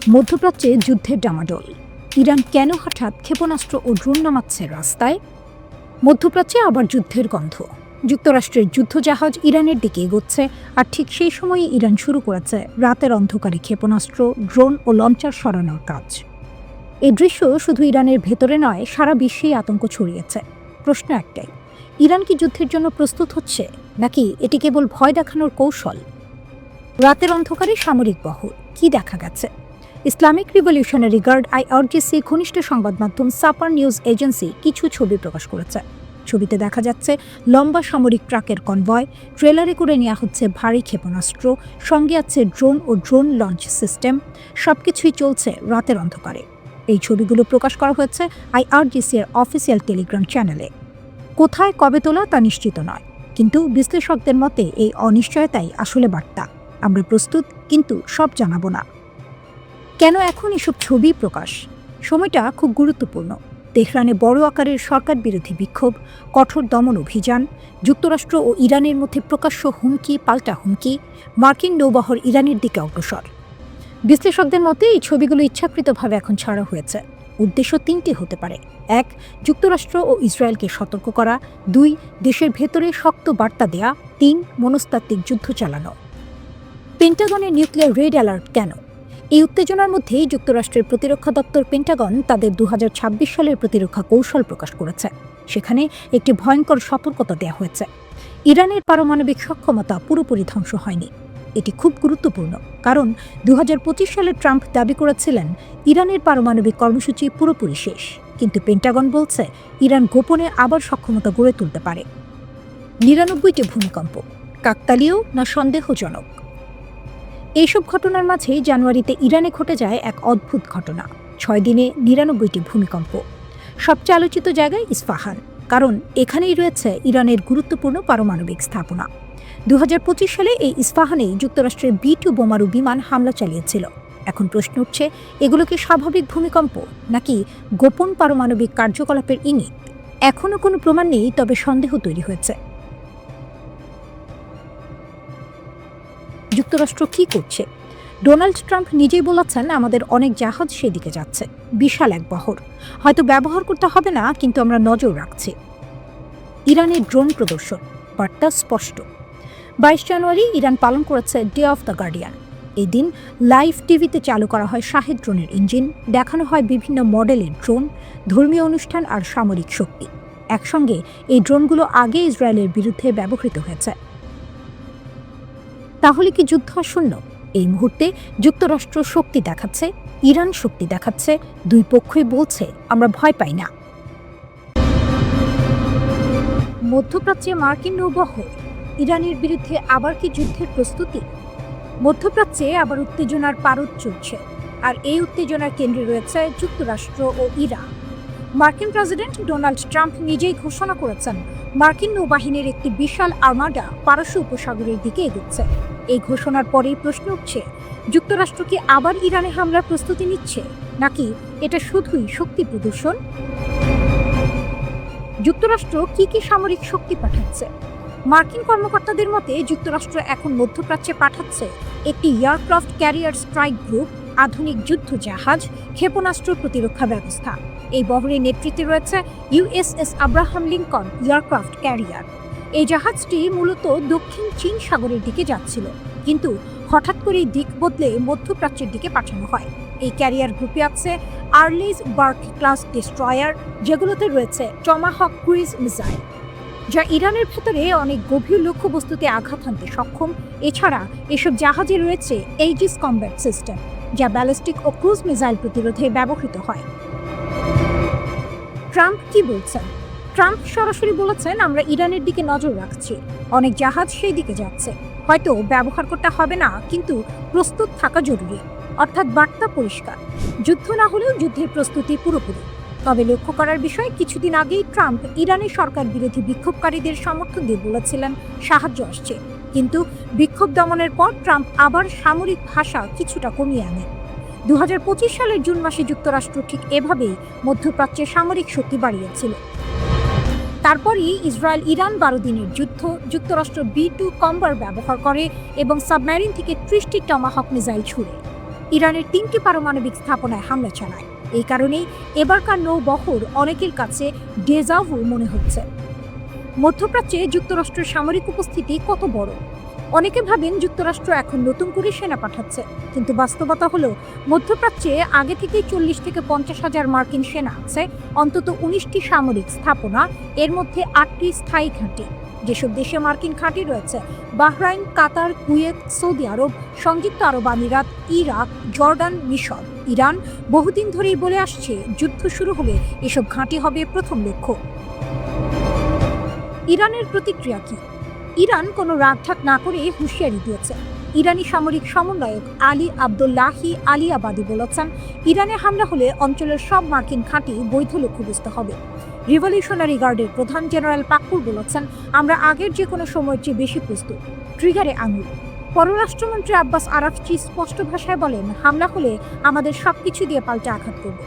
মধ্যপ্রাচ্যে যুদ্ধের ডামাডোল। ইরান কেন হঠাৎ ক্ষেপণাস্ত্র ও ড্রোন নামাচ্ছে রাস্তায়? মধ্যপ্রাচ্যে আবার যুদ্ধের গন্ধ। যুক্তরাষ্ট্রের যুদ্ধজাহাজ ইরানের দিকে এগোচ্ছে, আর ঠিক সেই সময়ই ইরান শুরু করেছে রাতের অন্ধকারে ক্ষেপণাস্ত্র, ড্রোন ও লঞ্চার সরানোর কাজ। এই দৃশ্য শুধু ইরানের ভেতরে নয়, সারা বিশ্বেই আতঙ্ক ছড়িয়েছে। প্রশ্ন একটাই, ইরান কি যুদ্ধের জন্য প্রস্তুত হচ্ছে, নাকি এটি কেবল ভয় দেখানোর কৌশল? রাতের অন্ধকারে সামরিক বহর কি দেখা গেছে? ইসলামিক রিভলিউশনারি গার্ড IRGC ঘনিষ্ঠ সংবাদ মাধ্যম সাপার নিউজ এজেন্সি কিছু ছবি প্রকাশ করেছে। ছবিতে দেখা যাচ্ছে লম্বা সামরিক ট্রাকের কনভয়, ট্রেলারে করে নেওয়া হচ্ছে ভারী ক্ষেপণাস্ত্র, সঙ্গে আছে ড্রোন ও ড্রোন লঞ্চ সিস্টেম। সবকিছুই চলছে রাতের অন্ধকারে। এই ছবিগুলো প্রকাশ করা হয়েছে IRGC এর অফিসিয়াল টেলিগ্রাম চ্যানেলে। কোথায় কবে তোলা তা নিশ্চিত নয়, কিন্তু বিশ্লেষকদের মতে এই অনিশ্চয়তাই আসলে বার্তা। আমরা প্রস্তুত, কিন্তু সব জানাবো না। কেন এখন এসব ছবি প্রকাশ? সময়টা খুব গুরুত্বপূর্ণ। তেহরানে বড় আকারের সরকার বিরোধী বিক্ষোভ, কঠোর দমন অভিযান, যুক্তরাষ্ট্র ও ইরানের মধ্যে প্রকাশ্য হুমকি পাল্টা হুমকি, মার্কিন নৌবহর ইরানের দিকে অগ্রসর। বিশ্লেষকদের মতে এই ছবিগুলো ইচ্ছাকৃতভাবে এখন ছাড়া হয়েছে। উদ্দেশ্য তিনটি হতে পারে: ১. যুক্তরাষ্ট্র ও ইসরায়েলকে সতর্ক করা, ২. দেশের ভেতরে শক্ত বার্তা দেয়া, ৩. মনস্তাত্ত্বিক যুদ্ধ চালানো। পেন্টাগনের নিউক্লিয়ার রেড অ্যালার্ট কেন? এই উত্তেজনার মধ্যেই যুক্তরাষ্ট্রের প্রতিরক্ষা দপ্তর পেন্টাগন তাদের 2026 সালের প্রতিরক্ষা কৌশল প্রকাশ করেছে। সেখানে একটি ভয়ঙ্কর সতর্কতা দেওয়া হয়েছে: ইরানের পারমাণবিক সক্ষমতা পুরোপুরি ধ্বংস হয়নি। এটি খুব গুরুত্বপূর্ণ, কারণ 2025 সালে ট্রাম্প দাবি করেছিলেন ইরানের পারমাণবিক কর্মসূচি পুরোপুরি শেষ, কিন্তু পেন্টাগন বলছে ইরান গোপনে আবার সক্ষমতা গড়ে তুলতে পারে। 99টি ভূমিকম্প কাকতালীয় না সন্দেহজনক? এইসব ঘটনার মাঝেই জানুয়ারিতে ইরানে ঘটে যায় এক অদ্ভুত ঘটনা। 6 দিনে 99টি ভূমিকম্প। সবচেয়ে আলোচিত জায়গায় ইস্পাহান, কারণ এখানেই রয়েছে ইরানের গুরুত্বপূর্ণ পারমাণবিক স্থাপনা। 2025 সালে এই ইস্পাহানেই যুক্তরাষ্ট্রের B-2 বোমারু বিমান হামলা চালিয়েছিল। এখন প্রশ্ন উঠছে, এগুলো কি স্বাভাবিক ভূমিকম্প, নাকি গোপন পারমাণবিক কার্যকলাপের ইঙ্গিত? এখনও কোনো প্রমাণ নেই, তবে সন্দেহ তৈরি হয়েছে। যুক্তরাষ্ট্র কি করছে? ডোনাল্ড ট্রাম্প নিজেই বলেছেন, আমাদের অনেক জাহাজ সেদিকে যাচ্ছে, বিশাল এক বহর। হয়তো ব্যবহার করতে হবে না, কিন্তু আমরা নজর রাখছি। ইরানের ড্রোন প্রদর্শন, বার্তা স্পষ্ট। 22 জানুয়ারি ইরান পালন করেছে ডে অফ দ্য গার্ডিয়ান। এই দিন লাইভ টিভিতে চালু করা হয় শাহেদ ড্রোনের ইঞ্জিন, দেখানো হয় বিভিন্ন মডেলের ড্রোন, ধর্মীয় অনুষ্ঠান আর সামরিক শক্তি। একসঙ্গে এই ড্রোনগুলো আগে ইসরায়েলের বিরুদ্ধে ব্যবহৃত হয়েছে। তাহলে কি যুদ্ধ আসন্ন? এই মুহূর্তে যুক্তরাষ্ট্র শক্তি দেখাচ্ছে, ইরান শক্তি দেখাচ্ছে, দুই পক্ষই বলছে আমরা ভয় পাই না। মধ্যপ্রাচ্যে মার্কিন নৌবহর, ইরানের বিরুদ্ধে আবার কি যুদ্ধের প্রস্তুতি? মধ্যপ্রাচ্যে আবার উত্তেজনার পারদ চলছে, আর এই উত্তেজনার কেন্দ্রে রয়েছে যুক্তরাষ্ট্র ও ইরান। মার্কিন প্রেসিডেন্ট ডোনাল্ড ট্রাম্প নিজেই ঘোষণা করেছেন মার্কিন নৌবাহিনীর একটি বিশাল আর্মাডা পারস্য উপসাগরের দিকে এগোচ্ছে। এই ঘোষণার পরেই প্রশ্ন উঠছে, যুক্তরাষ্ট্র কি আবার ইরানে হামলার প্রস্তুতি নিচ্ছে, নাকি এটা শুধুই শক্তি প্রদর্শন? যুক্তরাষ্ট্র কি কি সামরিক শক্তি পাঠাচ্ছে? মার্কিন কর্মকর্তাদের মতে যুক্তরাষ্ট্র এখন মধ্যপ্রাচ্যে পাঠাচ্ছে একটি এয়ারক্রাফট ক্যারিয়ার স্ট্রাইক গ্রুপ, আধুনিক যুদ্ধ জাহাজ, ক্ষেপণাস্ত্র প্রতিরক্ষা ব্যবস্থা। এই বহরের নেতৃত্বে রয়েছে USS Abraham Lincoln aircraft carrier. এই জাহাজটি মূলত দক্ষিণ চীন সাগরের দিকে যাচ্ছিল, কিন্তু হঠাৎ করেই দিক বদলে মধ্যপ্রাচ্যের দিকে পাঠানো হয়। এই ক্যারিয়ার গ্রুপে আছে আর্লিজ বার্ক ক্লাস ডেস্ট্রয়ার, যেগুলোতে রয়েছে টমাহক ক্রুইজ মিসাইল, যা ইরানের ভেতরে অনেক গভীর লক্ষ্যবস্তুতে আঘাত হানতে সক্ষম। এছাড়া এসব জাহাজে রয়েছে এইজিস কমব্যাট সিস্টেম, যা ব্যালিস্টিক ও ক্রুজ মিসাইল প্রতিরোধে ব্যবহৃত হয়। ট্রাম্প কি বলছেন? ট্রাম্প সরাসরি বলেছেন, আমরা ইরানের দিকে নজর রাখছি, অনেক জাহাজ সেই দিকে যাচ্ছে, হয়তো ব্যবহার করতে হবে না, কিন্তু প্রস্তুত থাকা জরুরি। অর্থাৎ বার্তা পরিষ্কার, যুদ্ধ না হলেও যুদ্ধের প্রস্তুতি পুরোপুরি। তবে লক্ষ্য করার বিষয়, কিছুদিন আগেই ট্রাম্প ইরানের সরকার বিরোধী বিক্ষোভকারীদের সমর্থন দিয়ে বলেছিলেন সাহায্য আসছে, কিন্তু বিক্ষোভ দমনের পর ট্রাম্প আবার সামরিক ভাষা কিছুটা কমিয়ে আনেন। 2025 সালের জুন মাসে যুক্তরাষ্ট্র ঠিক এভাবেই মধ্যপ্রাচ্যে সামরিক শক্তি বাড়িয়েছিল। তারপরই ইসরায়েল ইরান 12 দিনের যুদ্ধ, যুক্তরাষ্ট্র B-2 কম্বার ব্যবহার করে এবং সাবমেরিন থেকে 30টি টমাহক মিসাইল ছুড়ে। ইরানের 3টি পারমাণবিক স্থাপনায় হামলা চালায়। এই কারণেই এবারকার নৌবহর অনেকের কাছে ডেজাভু মনে হচ্ছে। মধ্যপ্রাচ্যে যুক্তরাষ্ট্রের সামরিক উপস্থিতি কত বড়? অনেকে ভাবেন যুক্তরাষ্ট্র এখন নতুন করে সেনা পাঠাচ্ছে, কিন্তু বাস্তবতা হলো মধ্যপ্রাচ্যে আগে থেকেই 40 থেকে 50 হাজার মার্কিন সেনা আছে, অন্তত 19টি সামরিক স্থাপনা, এর মধ্যে 8টি স্থায়ী ঘাঁটি। যেসব দেশে মার্কিন ঘাঁটি রয়েছে: বাহরাইন, কাতার, কুয়েত, সৌদি আরব, সংযুক্ত আরব আমিরাত, ইরাক, জর্ডান, মিশর। ইরান বহুদিন ধরেই বলে আসছে, যুদ্ধ শুরু হলে এসব ঘাঁটি হবে প্রথম লক্ষ্য। ইরানের প্রতিক্রিয়া কি? ইরান কোনো রাগঢাক না করে হুঁশিয়ারি দিয়েছে। ইরানি সামরিক সমন্বয়ক আলী আবদুল্লাহি আলিয়াবাদী বলেছেন, ইরানে হামলা হলে অঞ্চলের সব মার্কিন ঘাঁটি বৈধ লক্ষ্যবস্ত হবে। রিভলিউশনারি গার্ডের প্রধান জেনারেল পাকুর বলেছেন, আমরা আগের যে কোনো সময়ের চেয়ে বেশি প্রস্তুত। ট্রিগারে আঙুল। পররাষ্ট্রমন্ত্রী আব্বাস আরাকচি স্পষ্ট ভাষায় বলেন, হামলা হলে আমাদের সবকিছু দিয়ে পাল্টে আঘাত করব।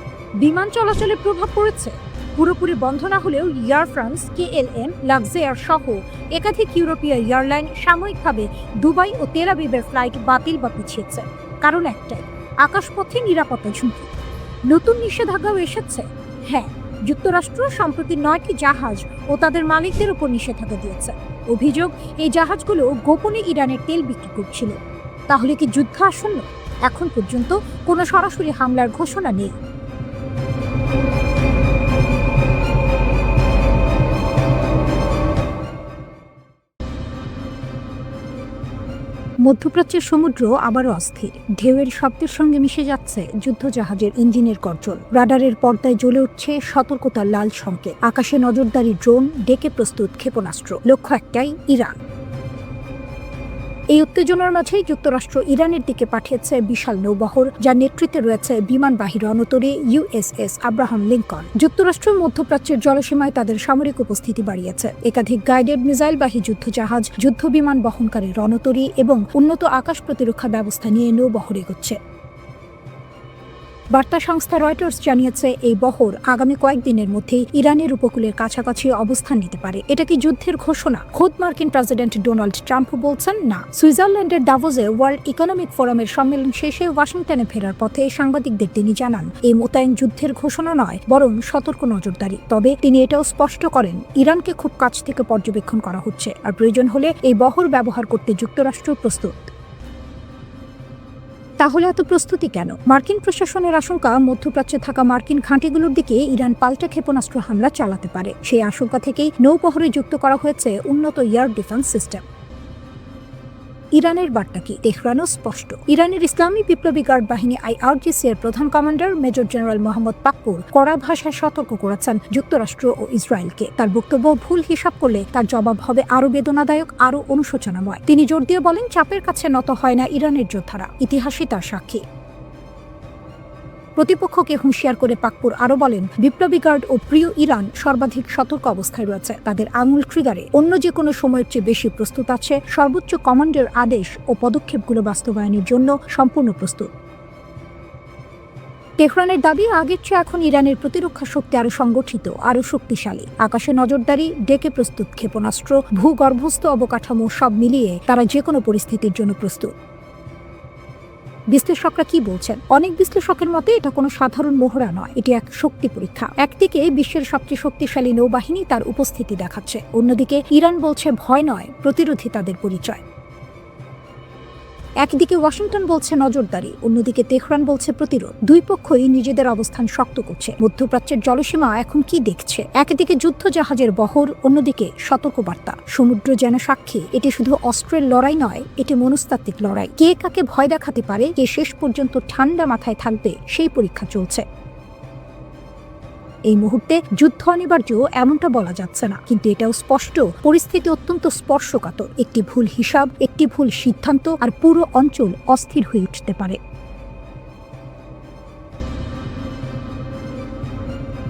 বিমান চলাচলে প্রভাব পড়েছে। পুরোপুরি বন্ধ না হলেও এয়ার ফ্রান্স, KLM, লাক্সেয়ার সহ একাধিক ইউরোপীয় এয়ারলাইন সাময়িকভাবে দুবাই ও তেল আবিবের ফ্লাইট বাতিল বা পিছিয়েছে। কারণ একটাই, আকাশপথে নিরাপত্তা ঝুঁকি। নতুন নিষেধাজ্ঞাও এসেছে। হ্যাঁ, যুক্তরাষ্ট্র সম্প্রতি 9টি জাহাজ ও তাদের মালিকদের উপর নিষেধাজ্ঞা দিয়েছে। অভিযোগ, এই জাহাজগুলো গোপনে ইরানের তেল বিক্রি করছিল। তাহলে কি যুদ্ধ আসন্ন? এখন পর্যন্ত কোনো সরাসরি হামলার ঘোষণা নেই। মধ্যপ্রাচ্যের সমুদ্র আবারও অস্থির। ঢেউয়ের শব্দের সঙ্গে মিশে যাচ্ছে যুদ্ধজাহাজের ইঞ্জিনের গর্জন। রাডারের পর্দায় জ্বলে উঠছে সতর্কতার লাল সংকেত। আকাশে নজরদারি ড্রোন, ডেকে প্রস্তুত ক্ষেপণাস্ত্র। লক্ষ্য একটাই, ইরান। এই উত্তেজনার মাঝেই যুক্তরাষ্ট্র ইরানের দিকে পাঠিয়েছে বিশাল নৌবহর, যার নেতৃত্বে রয়েছে বিমানবাহী রণতরী USS আব্রাহাম লিঙ্কন। যুক্তরাষ্ট্র মধ্যপ্রাচ্যের জলসীমায় তাদের সামরিক উপস্থিতি বাড়িয়েছে। একাধিক গাইডেড মিসাইলবাহী যুদ্ধজাহাজ, যুদ্ধ বিমান বহনকারী রণতরী এবং উন্নত আকাশ প্রতিরক্ষা ব্যবস্থা নিয়ে নৌবহর এগোচ্ছে। বার্তা সংস্থা রয়টার্স জানিয়েছে, এই বহর আগামী কয়েকদিনের মধ্যেই ইরানের উপকূলের কাছাকাছি অবস্থান নিতে পারে। এটা কি যুদ্ধের ঘোষণা? খোদ মার্কিন প্রেসিডেন্ট ডোনাল্ড ট্রাম্প বলছেন না। সুইজারল্যান্ডের দাভোসে ওয়ার্ল্ড ইকোনমিক ফোরামের সম্মেলন শেষে ওয়াশিংটনে ফেরার পথে সাংবাদিকদের তিনি জানান, এই মোতায়েন যুদ্ধের ঘোষণা নয়, বরং সতর্ক নজরদারি। তবে তিনি এটাও স্পষ্ট করেন, ইরানকে খুব কাছ থেকে পর্যবেক্ষণ করা হচ্ছে, আর প্রয়োজন হলে এই বহর ব্যবহার করতে যুক্তরাষ্ট্র প্রস্তুত। তাহলে এত প্রস্তুতি কেন? মার্কিন প্রশাসনের আশঙ্কা, মধ্যপ্রাচ্যে থাকা মার্কিন ঘাঁটিগুলোর দিকে ইরান পাল্টা ক্ষেপণাস্ত্র হামলা চালাতে পারে। সেই আশঙ্কা থেকেই নৌবহরে যুক্ত করা হয়েছে উন্নত এয়ার ডিফেন্স সিস্টেম। ইরানের বার্তা কি? তেহরানও স্পষ্ট। ইরানের ইসলামী বিপ্লবী গার্ড বাহিনী IRGC এর প্রধান commander major general Mohammad Pakpour কড়া ভাষায় সতর্ক করেছেন যুক্তরাষ্ট্র ও ইসরায়েলকে। তার বক্তব্য, ভুল হিসাব করলে তার জবাব হবে আরও বেদনাদায়ক, আরও অনুশোচনাময়। তিনি জোর দিয়ে বলেন, চাপের কাছে নত হয় না ইরানের যোদ্ধারা, ইতিহাসই তার সাক্ষী। প্রতিপক্ষকে হুঁশিয়ার করে পাকপুর আরও বলেন, বিপ্লবী গার্ড ও প্রিয় ইরান সর্বাধিক সতর্ক অবস্থায় রয়েছে। তাদের আঙুল ট্রিগারে অন্য যে কোনো সময়ের চেয়ে বেশি প্রস্তুত আছে। সর্বোচ্চ কমান্ডের আদেশ ও পদক্ষেপগুলো বাস্তবায়নের জন্য সম্পূর্ণ প্রস্তুত। তেহরানের দাবি, আগের চেয়ে এখন ইরানের প্রতিরক্ষা শক্তি আরও সংগঠিত, আরও শক্তিশালী। আকাশে নজরদারি, ডেকে প্রস্তুত ক্ষেপণাস্ত্র, ভূগর্ভস্থ অবকাঠামো, সব মিলিয়ে তারা যে কোনো পরিস্থিতির জন্য প্রস্তুত। বিশ্লেষকরা কি বলছেন? অনেক বিশ্লেষকের মতে এটা কোনো সাধারণ মহড়া নয়, এটি এক শক্তি পরীক্ষা। একদিকে বিশ্বের সবচেয়ে শক্তিশালী নৌবাহিনী তার উপস্থিতি দেখাচ্ছে, অন্যদিকে ইরান বলছে ভয় নয়, প্রতিরোধী তাদের পরিচয়। একদিকে ওয়াশিংটন বলছে নজরদারি, অন্যদিকে তেহরান বলছে প্রতিরোধ। দুই পক্ষই নিজেদের অবস্থান শক্ত করছে। মধ্যপ্রাচ্যের জলসীমা এখন কি দেখছে? একদিকে যুদ্ধজাহাজের বহর, অন্যদিকে সতর্কবার্তা। সমুদ্র যেন সাক্ষী, এটি শুধু অস্ত্রের লড়াই নয়, এটি মনস্তাত্ত্বিক লড়াই। কে কাকে ভয় দেখাতে পারে, কে শেষ পর্যন্ত ঠান্ডা মাথায় থাকবে, সেই পরীক্ষা চলছে। এই মুহূর্তে যুদ্ধ অনিবার্য এমনটা বলা যাচ্ছে না, কিন্তু এটাও স্পষ্ট, পরিস্থিতি অত্যন্ত স্পর্শকাতর। একটি ভুল হিসাব, একটি ভুল সিদ্ধান্ত, আর পুরো অঞ্চল অস্থির হয়ে উঠতে পারে।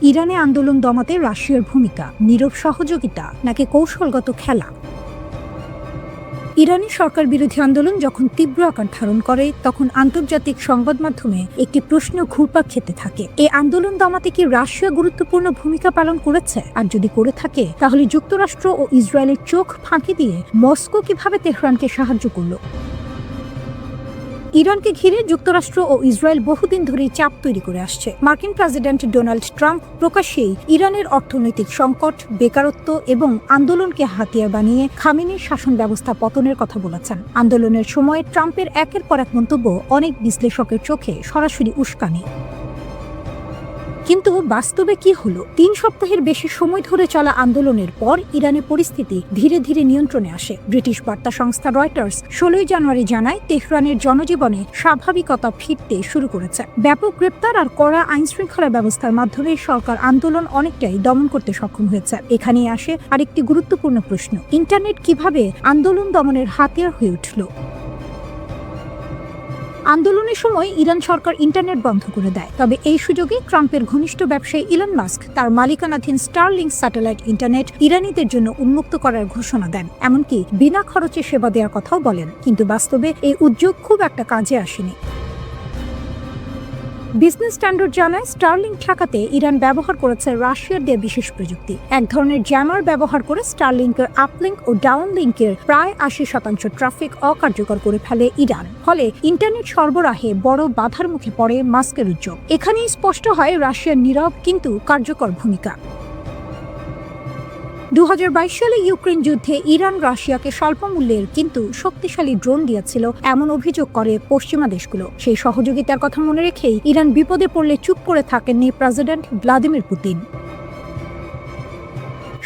ইরানে আন্দোলন দমাতে রাশিয়ার ভূমিকা, নীরব সহযোগিতা নাকি কৌশলগত খেলা? ইরানি সরকার বিরোধী আন্দোলন যখন তীব্র আকার ধারণ করে, তখন আন্তর্জাতিক সংবাদ মাধ্যমে একটি প্রশ্ন ঘুরপাক খেতে থাকে, এই আন্দোলন দমাতে কি রাশিয়া গুরুত্বপূর্ণ ভূমিকা পালন করেছে? আর যদি করে থাকে, তাহলে যুক্তরাষ্ট্র ও ইসরায়েলের চোখ ফাঁকি দিয়ে মস্কো কিভাবে তেহরানকে সাহায্য করল? ইরানকে ঘিরে যুক্তরাষ্ট্র ও ইসরায়েল বহুদিন ধরেই চাপ তৈরি করে আসছে। মার্কিন প্রেসিডেন্ট ডোনাল্ড ট্রাম্প প্রকাশ্যেই ইরানের অর্থনৈতিক সংকট, বেকারত্ব এবং আন্দোলনকে হাতিয়ার বানিয়ে খামেনির শাসন ব্যবস্থা পতনের কথা বলেছেন। আন্দোলনের সময় ট্রাম্পের একের পর এক মন্তব্য অনেক বিশ্লেষকের চোখে সরাসরি উস্কানি। কিন্তু বাস্তবে কি হলো? 3 সপ্তাহের বেশি সময় ধরে চলা আন্দোলনের পর ইরানের পরিস্থিতি ধীরে ধীরে নিয়ন্ত্রণে আসে। ব্রিটিশ বার্তা সংস্থা রয়টার্স 16 জানুয়ারি জানায়, তেহরানের জনজীবনে স্বাভাবিকতা ফিরতে শুরু করেছে। ব্যাপক গ্রেপ্তার আর কড়া আইনশৃঙ্খলা ব্যবস্থার মাধ্যমে সরকার আন্দোলন অনেকটাই দমন করতে সক্ষম হয়েছে। এখানেই আসে আরেকটি গুরুত্বপূর্ণ প্রশ্ন: ইন্টারনেট কিভাবে আন্দোলন দমনের হাতিয়ার হয়ে উঠল? আন্দোলনের সময় ইরান সরকার ইন্টারনেট বন্ধ করে দেয়। তবে এই সুযোগে ট্রাম্পের ঘনিষ্ঠ ব্যবসায়ী ইলন মাস্ক তার মালিকানাধীন স্টারলিংক স্যাটেলাইট ইন্টারনেট ইরানিদের জন্য উন্মুক্ত করার ঘোষণা দেন, এমনকি বিনা খরচে সেবা দেওয়ার কথাও বলেন। কিন্তু বাস্তবে এই উদ্যোগ খুব একটা কাজে আসেনি। বিজনেস স্ট্যান্ডার্ড জানায়, স্টারলিংক ঠেকাতে ইরান ব্যবহার করেছে রাশিয়ার দেয়া বিশেষ প্রযুক্তি। এক ধরনের জ্যামার ব্যবহার করে স্টারলিংকের আপলিংক ও ডাউনলিংকের প্রায় 80% ট্রাফিক অকার্যকর করে ফেলে ইরান। ফলে ইন্টারনেট সরবরাহে বড় বাধার মুখে পড়ে মাস্কের উদ্যোগ। এখানেই স্পষ্ট হয় রাশিয়ার নীরব কিন্তু কার্যকর ভূমিকা। 2022 সালে ইউক্রেন যুদ্ধে ইরান রাশিয়াকে স্বল্প মূল্যের কিন্তু শক্তিশালী ড্রোন দিয়েছিল এমন অভিযোগ করে পশ্চিমা দেশগুলো। সেই সহযোগিতার কথা মনে রেখেই ইরান বিপদে পড়লে চুপ করে থাকেননি প্রেসিডেন্ট ভ্লাদিমির পুতিন।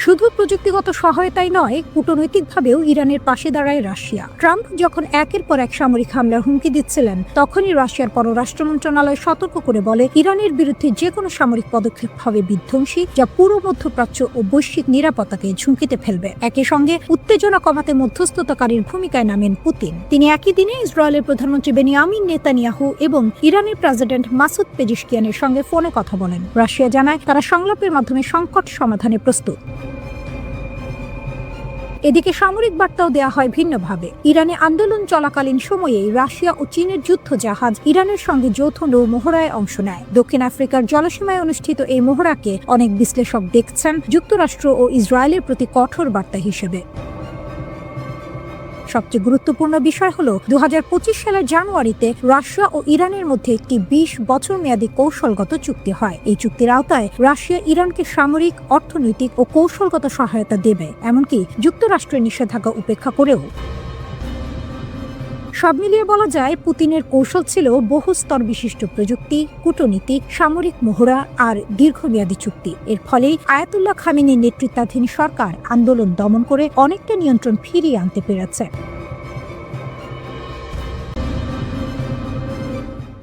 শুধু প্রযুক্তিগত সহায়তাই নয়, কূটনৈতিকভাবেও ইরানের পাশে দাঁড়ায় রাশিয়া। ট্রাম্প যখন একের পর এক সামরিক হামলার হুমকি দিচ্ছিলেন, তখনই রাশিয়ার পররাষ্ট্র মন্ত্রণালয় সতর্ক করে বলে, ইরানের বিরুদ্ধে যে কোনো সামরিক পদক্ষেপ হবে বিধ্বংসী, যা পুরো মধ্যপ্রাচ্য ও বৈশ্বিক নিরাপত্তাকে ঝুঁকিতে ফেলবে। একই সঙ্গে উত্তেজনা কমাতে মধ্যস্থতাকারীর ভূমিকায় নামেন পুতিন। তিনি একই দিনে ইসরায়েলের প্রধানমন্ত্রী বেনিয়ামিন নেতানিয়াহু এবং ইরানের প্রেসিডেন্ট মাসুদ পেজিশকিয়ানের সঙ্গে ফোনে কথা বলেন। রাশিয়া জানায়, তারা সংলাপের মাধ্যমে সংকট সমাধানে প্রস্তুত। এদিকে সামরিক বার্তাও দেয়া হয় ভিন্নভাবে। ইরানে আন্দোলন চলাকালীন সময়ে রাশিয়া ও চীনের যুদ্ধ জাহাজ ইরানের সঙ্গে যৌথ নৌ মহড়ায় অংশ নেয়। দক্ষিণ আফ্রিকার জলসীমায় অনুষ্ঠিত এই মহড়াকে অনেক বিশ্লেষক দেখছেন যুক্তরাষ্ট্র ও ইসরায়েলের প্রতি কঠোর বার্তা হিসেবে। সবচেয়ে গুরুত্বপূর্ণ বিষয় হল 2025 সালের জানুয়ারিতে রাশিয়া ও ইরানের মধ্যে একটি 20 বছর মেয়াদী কৌশলগত চুক্তি হয়। এই চুক্তির আওতায় রাশিয়া ইরানকে সামরিক, অর্থনৈতিক ও কৌশলগত সহায়তা দেবে, এমনকি যুক্তরাষ্ট্রের নিষেধাজ্ঞা উপেক্ষা করেও। সব মিলিয়ে বলা যায়, পুতিনের কৌশল ছিল বহু স্তর বিশিষ্ট প্রযুক্তি, কূটনীতি, সামরিক মহড়া আর দীর্ঘমেয়াদী চুক্তি। এর ফলেই আয়াতুল্লাহ খামেনির নেতৃত্বাধীন সরকার আন্দোলন দমন করে অনেকটা নিয়ন্ত্রণ ফিরিয়ে আনতে পেরেছে।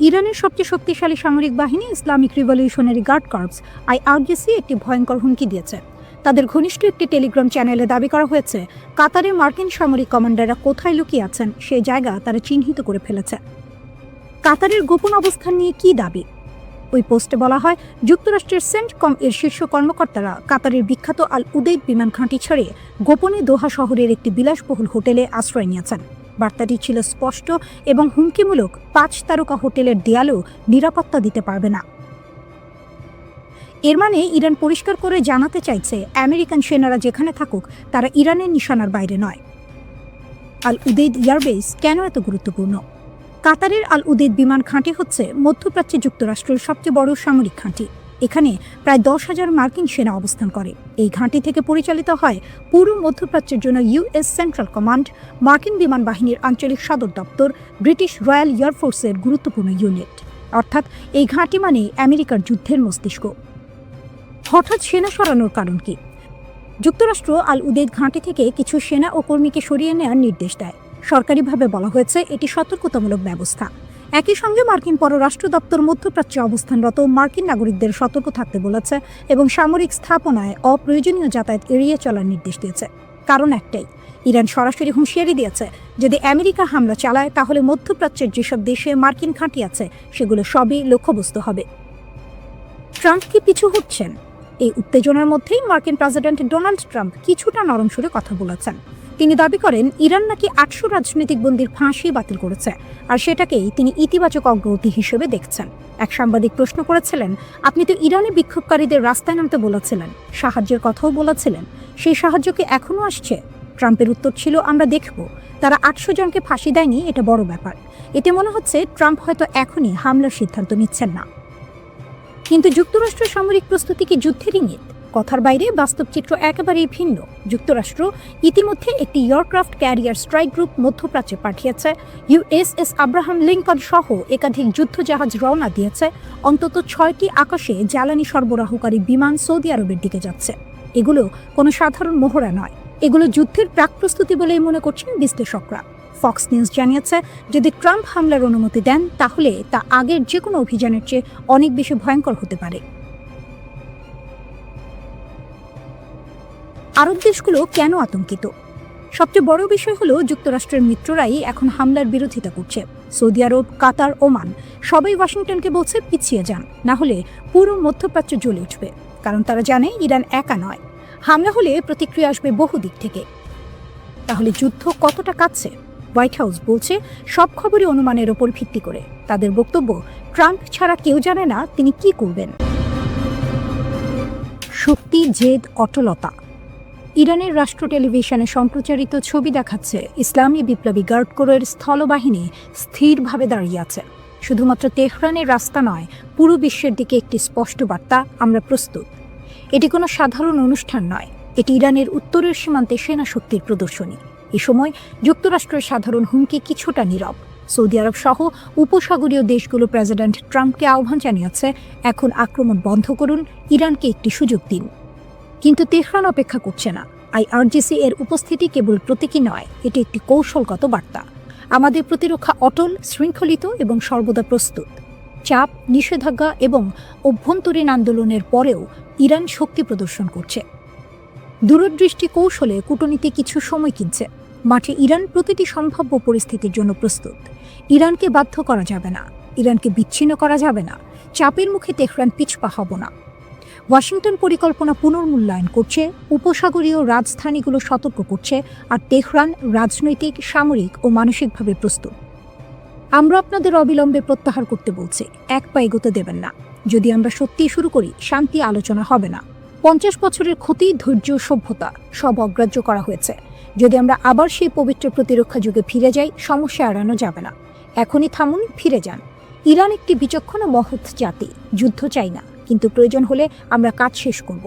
ইরানের সবচেয়ে শক্তিশালী সামরিক বাহিনী Islamic Revolutionary Guard Corps IRGC একটি ভয়ঙ্কর হুমকি দিয়েছে। তাদের ঘনিষ্ঠ একটি টেলিগ্রাম চ্যানেলে দাবি করা হয়েছে, কাতারে মার্কিন সামরিক কমান্ডাররা কোথায় লুকিয়ে আছেন সেই জায়গা তারা চিহ্নিত করে ফেলেছে। কাতারের গোপন অবস্থান নিয়ে কি দাবি? ওই পোস্টে বলা হয়, যুক্তরাষ্ট্রের সেন্টকম এর শীর্ষ কর্মকর্তারা কাতারের বিখ্যাত আল উদেইদ বিমান ঘাঁটি ছেড়ে গোপনে দোহা শহরের একটি বিলাসবহুল হোটেলে আশ্রয় নিয়েছেন। বার্তাটি ছিল স্পষ্ট এবং হুমকিমূলক, 5 তারকা হোটেলের দেয়ালেও নিরাপত্তা দিতে পারবে না। এর মানে ইরান পরিষ্কার করে জানাতে চাইছে, আমেরিকান সেনারা যেখানে থাকুক তারা ইরানের নিশানার বাইরে নয়। আল উদেইদ এয়ারবেস কেন এত গুরুত্বপূর্ণ? কাতারের আল উদেইদ বিমান ঘাঁটি হচ্ছে মধ্যপ্রাচ্যে যুক্তরাষ্ট্রের সবচেয়ে বড় সামরিক ঘাঁটি। এখানে প্রায় 10,000 মার্কিন সেনা অবস্থান করে। এই ঘাঁটি থেকে পরিচালিত হয় পুরো মধ্যপ্রাচ্যের জন্য US সেন্ট্রাল কমান্ড, মার্কিন বিমান বাহিনীর আঞ্চলিক সদর দপ্তর, ব্রিটিশ রয়্যাল এয়ারফোর্সের গুরুত্বপূর্ণ ইউনিট। অর্থাৎ এই ঘাঁটি মানে আমেরিকার যুদ্ধের মস্তিষ্ক। হঠাৎ সেনা সরানোর কারণ কি? যুক্তরাষ্ট্র আল উদেইদ ঘাঁটি থেকে কিছু সেনা ও কর্মীকে সরিয়ে নেওয়ার নির্দেশ দেয়। সরকারিভাবে বলা হয়েছে এটি সতর্কতামূলক ব্যবস্থা। একই সঙ্গে মার্কিন পররাষ্ট্র দপ্তর মধ্যপ্রাচ্যে অবস্থানরত মার্কিন নাগরিকদের সতর্ক থাকতে বলেছে এবং সামরিক স্থাপনায় অপ্রয়োজনীয় যাতায়াত এড়িয়ে চলার নির্দেশ দিয়েছে। কারণ একটাই, ইরান সরাসরি হুঁশিয়ারি দিয়েছে, যদি আমেরিকা হামলা চালায় তাহলে মধ্যপ্রাচ্যের যেসব দেশে মার্কিন ঘাঁটি আছে সেগুলো সবই লক্ষ্যবস্তু হবে। ট্রাম্প কি পিছু হচ্ছেন? এই উত্তেজনার মধ্যেই মার্কিন প্রেসিডেন্ট ডোনাল্ড ট্রাম্প কিছুটা নরম সুরে কথা বলেছেন। তিনি দাবি করেন, ইরান নাকি 800 রাজনৈতিক বন্দীর ফাঁসি বাতিল করেছে, আর সেটাকেই তিনি ইতিবাচক অগ্রগতি হিসেবে দেখছেন। এক সাংবাদিক প্রশ্ন করেছিলেন, আপনি তো ইরানে বিক্ষোভকারীদের রাস্তায় নামতে বলেছিলেন, সাহায্যের কথাও বলেছিলেন, সেই সাহায্য কি এখনও আসছে? ট্রাম্পের উত্তর ছিল, আমরা দেখব। তারা 800 জনকে ফাঁসি দেয়নি, এটা বড় ব্যাপার। এতে মনে হচ্ছে ট্রাম্প হয়তো এখনই হামলার সিদ্ধান্ত নিচ্ছেন না। কিন্তু যুক্তরাষ্ট্রের সামরিক প্রস্তুতি কি যুদ্ধের ইঙ্গিত? কথার বাইরে বাস্তব চিত্র একেবারেই ভিন্ন। যুক্তরাষ্ট্র ইতিমধ্যে একটি এয়ারক্রাফট ক্যারিয়ার স্ট্রাইক গ্রুপ মধ্যপ্রাচ্যে পাঠিয়েছে। ইউএসএস আব্রাহাম লিঙ্কন সহ একাধিক যুদ্ধজাহাজ রওনা দিয়েছে। অন্তত 6টি আকাশে জ্বালানি সরবরাহকারী বিমান সৌদি আরবের দিকে যাচ্ছে। এগুলো কোনো সাধারণ মহড়া নয়, এগুলো যুদ্ধের প্রাক প্রস্তুতি বলেই মনে করছেন বিশ্লেষকরা। ফক্স নিউজ জানিয়েছে, যদি ট্রাম্প হামলার অনুমতি দেন তাহলে তা আগের যে কোনো অভিযানের চেয়ে অনেক বেশি ভয়ঙ্কর হতে পারে। আরব দেশগুলো কেন আতঙ্কিত? সবচেয়ে বড় বিষয় হলো যুক্তরাষ্ট্রের মিত্ররাই এখন হামলার বিরোধিতা করছে। সৌদি আরব, কাতার, ওমান সবাই ওয়াশিংটনকে বলছে পিছিয়ে যান, না হলে পুরো মধ্যপ্রাচ্য জ্বলে উঠবে। কারণ তারা জানে ইরান একা নয়, হামলা হলে প্রতিক্রিয়া আসবে বহু দিক থেকে। তাহলে যুদ্ধ কতটা কাছে? হোয়াইট হাউস বলছে সব খবরই অনুমানের ওপর ভিত্তি করে। তাদের বক্তব্য, ট্রাম্প ছাড়া কেউ জানে না তিনি কি করবেন। শক্তি, জেদ, অটলতা। ইরানের রাষ্ট্র টেলিভিশনে সম্প্রচারিত ছবি দেখাচ্ছে ইসলামী বিপ্লবী গার্ড কোরের স্থলবাহিনী স্থিরভাবে দাঁড়িয়ে আছে। শুধুমাত্র তেহরানের রাস্তা নয়, পুরো বিশ্বের দিকে একটি স্পষ্ট বার্তা, আমরা প্রস্তুত। এটি কোনো সাধারণ অনুষ্ঠান নয়, এটি ইরানের উত্তরের সীমান্তে সেনা শক্তির প্রদর্শনী। এ সময় যুক্তরাষ্ট্রের সাধারণ হুমকি কিছুটা নীরব। সৌদি আরব সহ উপসাগরীয় দেশগুলো প্রেসিডেন্ট ট্রাম্পকে আহ্বান জানিয়েছে, এখন আক্রমণ বন্ধ করুন, ইরানকে একটি সুযোগ দিন। কিন্তু তেহরান অপেক্ষা করছে না। আইআরজিসি এর উপস্থিতি কেবল প্রতীকী নয়, এটি একটি কৌশলগত বার্তা। আমাদের প্রতিরক্ষা অটল, শৃঙ্খলিত এবং সর্বদা প্রস্তুত। চাপ, নিষেধাজ্ঞা এবং অভ্যন্তরীণ আন্দোলনের পরেও ইরান শক্তি প্রদর্শন করছে। দূরদৃষ্টি কৌশলে কূটনীতি কিছু সময় কিনছে। মাঠে ইরান প্রতিটি সম্ভাব্য পরিস্থিতির জন্য প্রস্তুত। ইরানকে বাধ্য করা যাবে না, ইরানকে বিচ্ছিন্ন করা যাবে না। চাপের মুখে তেহরান পিছপা হব না। ওয়াশিংটন পরিকল্পনা পুনর্মূল্যায়ন করছে, উপসাগরীয় রাজধানীগুলো সতর্ক করছে, আর তেহরান রাজনৈতিক, সামরিক ও মানসিকভাবে প্রস্তুত। আমরা আপনাদের অবিলম্বে প্রত্যাহার করতে বলছি, এক পা এগোতে দেবেন না। যদি আমরা সত্যিই শুরু করি, শান্তি আলোচনা হবে না। 50 বছরের ক্ষতি, ধৈর্য, সভ্যতা সব অগ্রাহ্য করা হয়েছে। যদি আমরা আবার সেই পবিত্র প্রতিরক্ষা যুগে ফিরে যাই, সমস্যা এড়ানো যাবে না। এখনই থামুন, ফিরে যান। ইরান একটি বিচক্ষণ ও মহৎ জাতি, যুদ্ধ চাই না, কিন্তু প্রয়োজন হলে আমরা কাজ শেষ করব।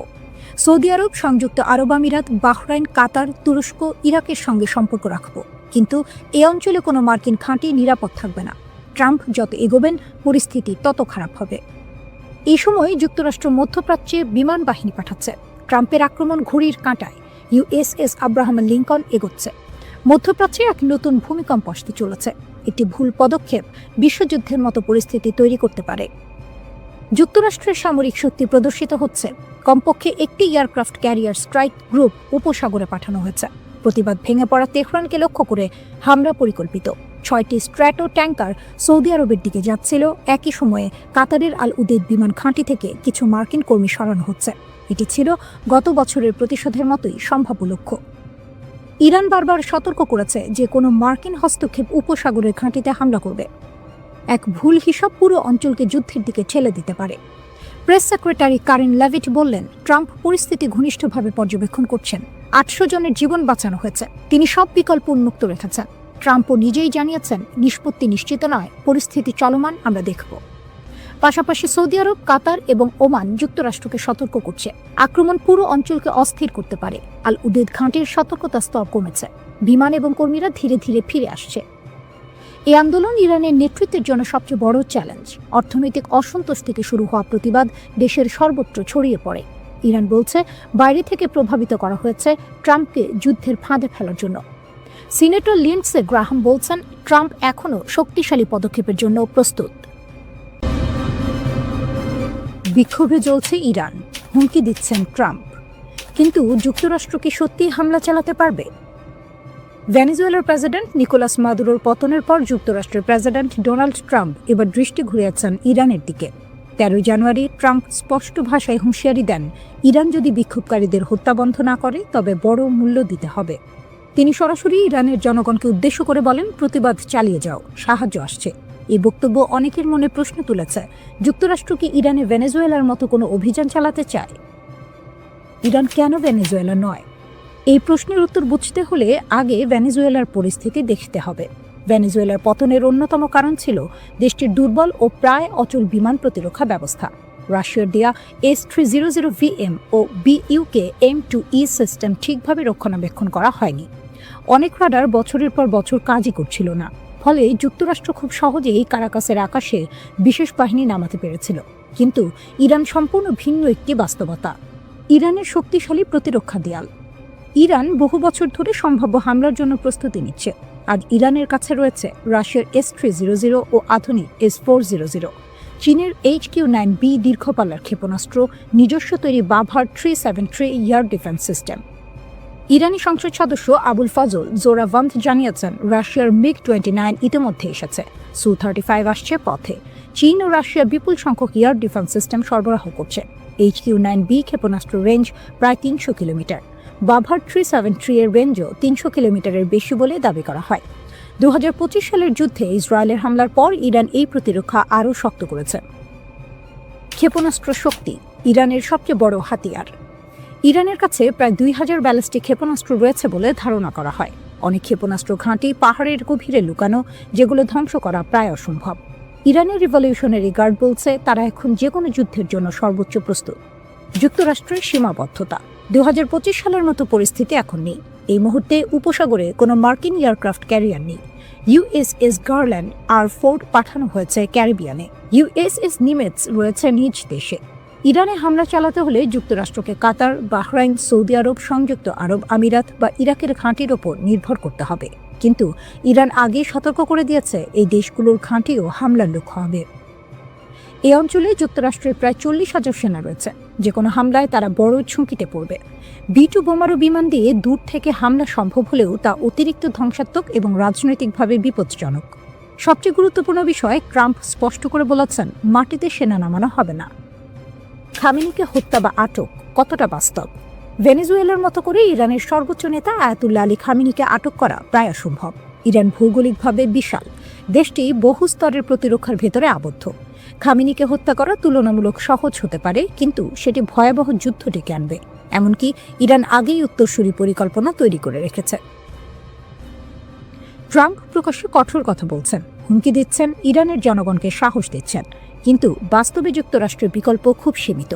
সৌদি আরব, সংযুক্ত আরব আমিরাত, বাহরাইন, কাতার, তুরস্ক, ইরাকের সঙ্গে সম্পর্ক রাখব, কিন্তু এ অঞ্চলে কোনো মার্কিন ঘাঁটি নিরাপদ থাকবে না। ট্রাম্প যত এগোবেন, পরিস্থিতি তত খারাপ হবে। এই সময় যুক্তরাষ্ট্র মধ্যপ্রাচ্যে বিমান বাহিনী পাঠাচ্ছে। ট্রাম্পের আক্রমণ ঘড়ির কাঁটায়। ইউএসএস আব্রাহাম লিঙ্কন এগোচ্ছে। মধ্যপ্রাচ্যে এক নতুন ভূমিকম্প আসতে চলেছে। একটি ভুল পদক্ষেপ বিশ্বযুদ্ধের মতো পরিস্থিতি তৈরি করতে পারে। যুক্তরাষ্ট্রের সামরিক শক্তি প্রদর্শিত হচ্ছে। কমপক্ষে একটি এয়ারক্রাফট ক্যারিয়ার স্ট্রাইক গ্রুপ উপসাগরে পাঠানো হয়েছে। প্রতিবাদ ভেঙে পড়া তেহরানকে লক্ষ্য করে হামলা পরিকল্পিত। 6টি স্ট্র্যাটো ট্যাঙ্কার সৌদি আরবের দিকে যাচ্ছিল। একই সময়ে কাতারের আল উদেদ বিমান ঘাঁটি থেকে কিছু মার্কিন কর্মী সরানো হচ্ছে। এটি ছিল গত বছরের প্রতিশোধের মতোই সম্ভাব্য লক্ষ্য। ইরান বারবার সতর্ক করেছে যে কোনো মার্কিন হস্তক্ষেপ উপসাগরের ঘাঁটিতে হামলা করবে। এক ভুল হিসাব পুরো অঞ্চলকে যুদ্ধের দিকে ঠেলে দিতে পারে। প্রেস সেক্রেটারি কারেন লেভিট বললেন, ট্রাম্প পরিস্থিতি ঘনিষ্ঠভাবে পর্যবেক্ষণ করছেন। 800 জনের জীবন বাঁচানো হয়েছে। তিনি সব বিকল্প উন্মুক্ত রেখেছেন। ট্রাম্পও নিজেই জানিয়েছেন, নিষ্পত্তি নিশ্চিত নয়, পরিস্থিতি চলমান, আমরা দেখব। পাশাপাশি সৌদি আরব, কাতার এবং ওমান যুক্তরাষ্ট্রকে সতর্ক করছে, আক্রমণ পুরো অঞ্চলকে অস্থির করতে পারে। আল উদেদ ঘাঁটির সতর্কতা স্তর কমেছে। বিমান এবং কর্মীরা ধীরে ধীরে ফিরে আসছে। এই আন্দোলন ইরানের নেতৃত্বের জন্য সবচেয়ে বড় চ্যালেঞ্জ। অর্থনৈতিক অসন্তোষ থেকে শুরু হওয়া প্রতিবাদ দেশের সর্বত্র ছড়িয়ে পড়ে। ইরান বলছে, বাইরে থেকে প্রভাবিত করা হয়েছে ট্রাম্পকে যুদ্ধের ফাঁদে ফেলার জন্য। সিনেটর লিন্ডসে গ্রাহাম বলছেন, ট্রাম্প এখনও শক্তিশালী পদক্ষেপের জন্য প্রস্তুত। বিক্ষোভে জ্বলছে ইরান, হুমকি দিচ্ছেন ট্রাম্প। কিন্তু যুক্তরাষ্ট্র কি সত্যিই হামলা চালাতে পারবে? ভেনেজুয়েলার প্রেসিডেন্ট নিকোলাস মাদুরোর পতনের পর যুক্তরাষ্ট্রের প্রেসিডেন্ট ডোনাল্ড ট্রাম্প এবার দৃষ্টি ঘুরিয়েছেন ইরানের দিকে। 13 জানুয়ারি ট্রাম্প স্পষ্ট ভাষায় হুঁশিয়ারি দেন, ইরান যদি বিক্ষোভকারীদের হত্যা বন্ধ না করে তবে বড় মূল্য দিতে হবে। তিনি সরাসরি ইরানের জনগণকে উদ্দেশ্য করে বলেন, প্রতিবাদ চালিয়ে যাও, সাহায্য আসছে। এই বক্তব্য অনেকের মনে প্রশ্ন তুলেছে, যুক্তরাষ্ট্র কি ইরানে ভেনেজুয়েলার মতো কোনো অভিযান চালাতে চায়? ইরান কেন ভেনেজুয়েলা নয়? এই প্রশ্নের উত্তর বুঝতে হলে আগে ভেনেজুয়েলার পরিস্থিতি দেখতে হবে। ভেনেজুয়েলার পতনের অন্যতম কারণ ছিল দেশটির দুর্বল ও প্রায় অচল বিমান প্রতিরক্ষা ব্যবস্থা। রাশিয়ার দেয়া S-300VM ও BUK M2E সিস্টেম ঠিকভাবে রক্ষণাবেক্ষণ করা হয়নি। অনেক রাডার বছরের পর বছর কাজই করছিল না, ফলে যুক্তরাষ্ট্র খুব সহজেই কারাকাসের আকাশে বিশেষ বাহিনী নামাতে পেরেছিল। কিন্তু ইরান সম্পূর্ণ ভিন্ন একটি বাস্তবতা। ইরানের শক্তিশালী প্রতিরক্ষা দেয়াল। ইরান বহু বছর ধরে সম্ভাব্য হামলার জন্য প্রস্তুতি নিচ্ছে। আজ ইরানের কাছে রয়েছে রাশিয়ার S-300 ও আধুনিক S-400, চীনের HQ-9B দীর্ঘপাল্লার ক্ষেপণাস্ত্র, নিজস্ব তৈরি বাভার 373 এয়ার ডিফেন্স সিস্টেম। ইরানি সংসদ সদস্য আবুল ফজল জোরাভান্দ জানিয়েছেন, রাশিয়ার MiG-29 ইতিমধ্যে এসেছে, Su-35 আসছে পথে। চীন ও রাশিয়া বিপুল সংখ্যক এয়ার ডিফেন্স সিস্টেম সরবরাহ করছে। HQ-9B ক্ষেপণাস্ত্র রেঞ্জ প্রায় 300 কিলোমিটার। বাভার 373 এর রেঞ্জও 300 কিলোমিটারের বেশি বলে দাবি করা হয়। 2025 সালের যুদ্ধে ইসরায়েলের হামলার পর ইরান এই প্রতিরক্ষা আরও শক্ত করেছে। ক্ষেপণাস্ত্র শক্তি ইরানের সবচেয়ে বড় হাতিয়ার। ইরানের কাছে প্রায় 2000 ব্যালিস্টিক ক্ষেপণাস্ত্র রয়েছে বলে ধারণা করা হয়। অনেক ক্ষেপণাস্ত্র ঘাঁটি পাহাড়ের গভীরে লুকানো, যেগুলো ধ্বংস করা প্রায় অসম্ভব। ইরানের রিভলিউশনারি গার্ড বলছে তারা এখন যে কোনো যুদ্ধের জন্য সর্বোচ্চ প্রস্তুত। যুক্তরাষ্ট্রের সীমাবদ্ধতা 2025 সালের মতো পরিস্থিতি এখন নেই। এই মুহূর্তে উপসাগরে কোনো মার্কিন এয়ারক্রাফট ক্যারিয়ার নেই। USS গার্ল্যান্ড R-4 পাঠানো হয়েছে ক্যারিবিয়ানে। USS নিমেটস রয়েছে নিজ দেশে। ইরানে হামলা চালাতে হলে যুক্তরাষ্ট্রকে কাতার, বাহরাইন, সৌদি আরব, সংযুক্ত আরব আমিরাত বা ইরাকের ঘাঁটির ওপর নির্ভর করতে হবে। কিন্তু ইরান আগেই সতর্ক করে দিয়েছে এই দেশগুলোর ঘাঁটিও হামলার লক্ষ্য হবে। এই অঞ্চলে যুক্তরাষ্ট্রের প্রায় 40,000 সেনা রয়েছে। যে কোনো হামলায় তারা বড় ঝুঁকিতে পড়বে। B-2 বোমারু বিমান দিয়ে দূর থেকে হামলা সম্ভব হলেও তা অতিরিক্ত ধ্বংসাত্মক এবং রাজনৈতিকভাবে বিপজ্জনক। সবচেয়ে গুরুত্বপূর্ণ বিষয়, ট্রাম্প স্পষ্ট করে বলেছেন মাটিতে সেনা নামানো হবে না। খামেনিকে হত্যা বা আটক কতটা বাস্তব? ভেনেজুয়েলার মতো করে ইরানের সর্বোচ্চ নেতা আয়াতুল্লাহ আলী খামেনিকে আটক করা প্রায় অসম্ভব। ইরান ভৌগোলিকভাবে বিশাল, দেশটি বহু স্তরের প্রতিরক্ষার ভেতরে আবদ্ধ। খামেনিকে হত্যা করা তুলনামূলক সহজ হতে পারে, কিন্তু সেটি ভয়াবহ যুদ্ধ ডেকে আনবে। এমনকি ইরান আগেই উত্তরসূরি পরিকল্পনা তৈরি করে রেখেছে। ট্রাম্প প্রকাশ্যে কঠোর কথা বলছেন, হুমকি দিচ্ছেন, ইরানের জনগণকে সাহস দিচ্ছেন, কিন্তু বাস্তবে যুক্তরাষ্ট্রের বিকল্প খুব সীমিত।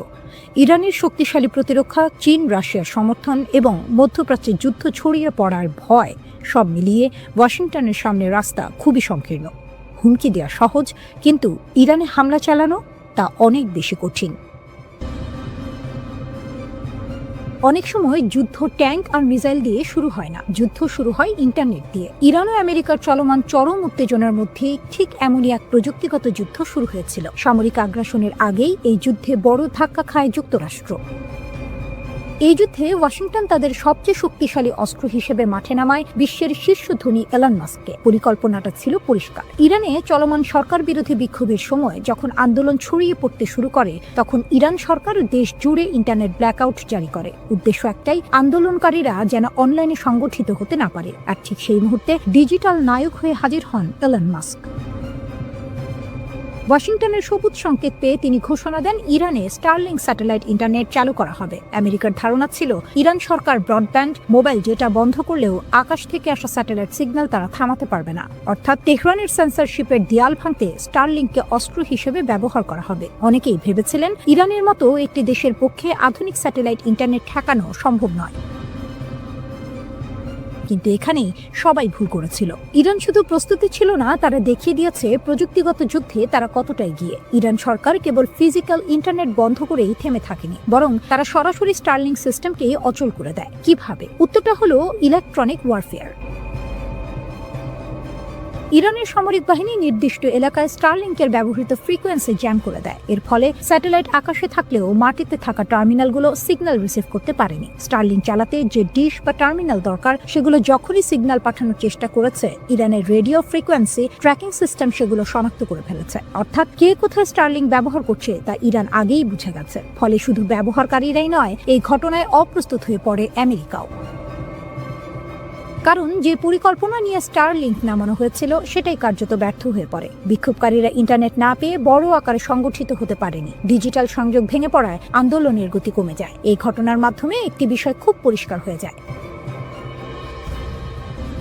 ইরানের শক্তিশালী প্রতিরক্ষা, চীন রাশিয়ার সমর্থন এবং মধ্যপ্রাচ্যে যুদ্ধ ছড়িয়ে পড়ার ভয়, সব মিলিয়ে ওয়াশিংটনের সামনে রাস্তা খুবই সংকীর্ণ। হুমকি দেওয়া সহজ, কিন্তু ইরানে হামলা চালানো তা অনেক বেশি কঠিন। অনেক সময় যুদ্ধ ট্যাঙ্ক আর মিসাইল দিয়ে শুরু হয় না, যুদ্ধ শুরু হয় ইন্টারনেট দিয়ে। ইরান ও আমেরিকার চলমান চরম উত্তেজনার মধ্যে ঠিক এমনই এক প্রযুক্তিগত যুদ্ধ শুরু হয়েছিল। সামরিক আগ্রাসনের আগেই এই যুদ্ধে বড় ধাক্কা খায় যুক্তরাষ্ট্র। এই যুদ্ধে ওয়াশিংটন তাদের সবচেয়ে শক্তিশালী অস্ত্র হিসেবে মাঠে নামায় বিশ্বের শীর্ষ ধনী এলন মাস্ককে। পরিকল্পনাটা ছিল পরিষ্কার। ইরানে চলমান সরকার বিরোধী বিক্ষোভের সময় যখন আন্দোলন ছড়িয়ে পড়তে শুরু করে, তখন ইরান সরকার দেশ জুড়ে ইন্টারনেট ব্ল্যাকআউট জারি করে। উদ্দেশ্য একটাই, আন্দোলনকারীরা যেন অনলাইনে সংগঠিত হতে না পারে। আর ঠিক সেই মুহূর্তে ডিজিটাল নায়ক হয়ে হাজির হন এলন মাস্ক। ওয়াশিংটনের সবুজ সংকেত পেয়ে তিনি ঘোষণা দেন ইরানে স্টারলিং স্যাটেলাইট ইন্টারনেট চালু করা হবে। আমেরিকার ধারণা ছিল ইরান সরকার ব্রডব্যান্ড, মোবাইল ডেটা বন্ধ করলেও আকাশ থেকে আসা স্যাটেলাইট সিগন্যাল তারা থামাতে পারবে না। অর্থাৎ তেহরানের সেন্সরশিপের দেয়াল ভাঙতে স্টারলিংকে অস্ত্র হিসেবে ব্যবহার করা হবে। অনেকেই ভেবেছিলেন ইরানের মতো একটি দেশের পক্ষে আধুনিক স্যাটেলাইট ইন্টারনেট ঠেকানো সম্ভব নয়। কিন্তু এখানেই সবাই ভুল করেছিল। ইরান শুধু প্রস্তুতি ছিল না, তারা দেখিয়ে দিয়েছে প্রযুক্তিগত যুদ্ধে তারা কতটা এগিয়ে। ইরান সরকার কেবল ফিজিক্যাল ইন্টারনেট বন্ধ করেই থেমে থাকেনি, বরং তারা সরাসরি স্টারলিং সিস্টেমকে অচল করে দেয়। কিভাবে? উত্তরটা হলো ইলেকট্রনিক ওয়ারফেয়ার। ইরানের সামরিক বাহিনী নির্দিষ্ট এলাকায় স্টারলিংকের ব্যবহৃত ফ্রিকোয়েন্সি জ্যাম করে দেয়। এর ফলে স্যাটেলাইট আকাশে থাকলেও মাটিতে থাকা টার্মিনালগুলো সিগন্যাল রিসিভ করতে পারেনি। স্টারলিং চালাতে যে ডিশ বা টার্মিনাল দরকার, সেগুলো যখনই সিগন্যাল পাঠানোর চেষ্টা করেছে, ইরানের রেডিও ফ্রিকোয়েন্সি ট্র্যাকিং সিস্টেম সেগুলো শনাক্ত করে ফেলেছে। অর্থাৎ কে কোথায় স্টারলিং ব্যবহার করছে তা ইরান আগেই বুঝে গেছে। ফলে শুধু ব্যবহারকারীরাই নয়, এই ঘটনায় অপ্রস্তুত হয়ে পড়ে আমেরিকাও। কারণ যে পরিকল্পনা নিয়ে স্টারলিংক নামানো হয়েছিল সেটাই কার্যত ব্যর্থ হয়ে পড়ে। বিক্ষোভকারীরা ইন্টারনেট না পেয়ে বড় আকারে সংগঠিত হতে পারেনি। ডিজিটাল সংযোগ ভেঙে পড়ায় আন্দোলনের গতি কমে যায়। এই ঘটনার মাধ্যমে একটি বিষয় খুব পরিষ্কার হয়ে যায়,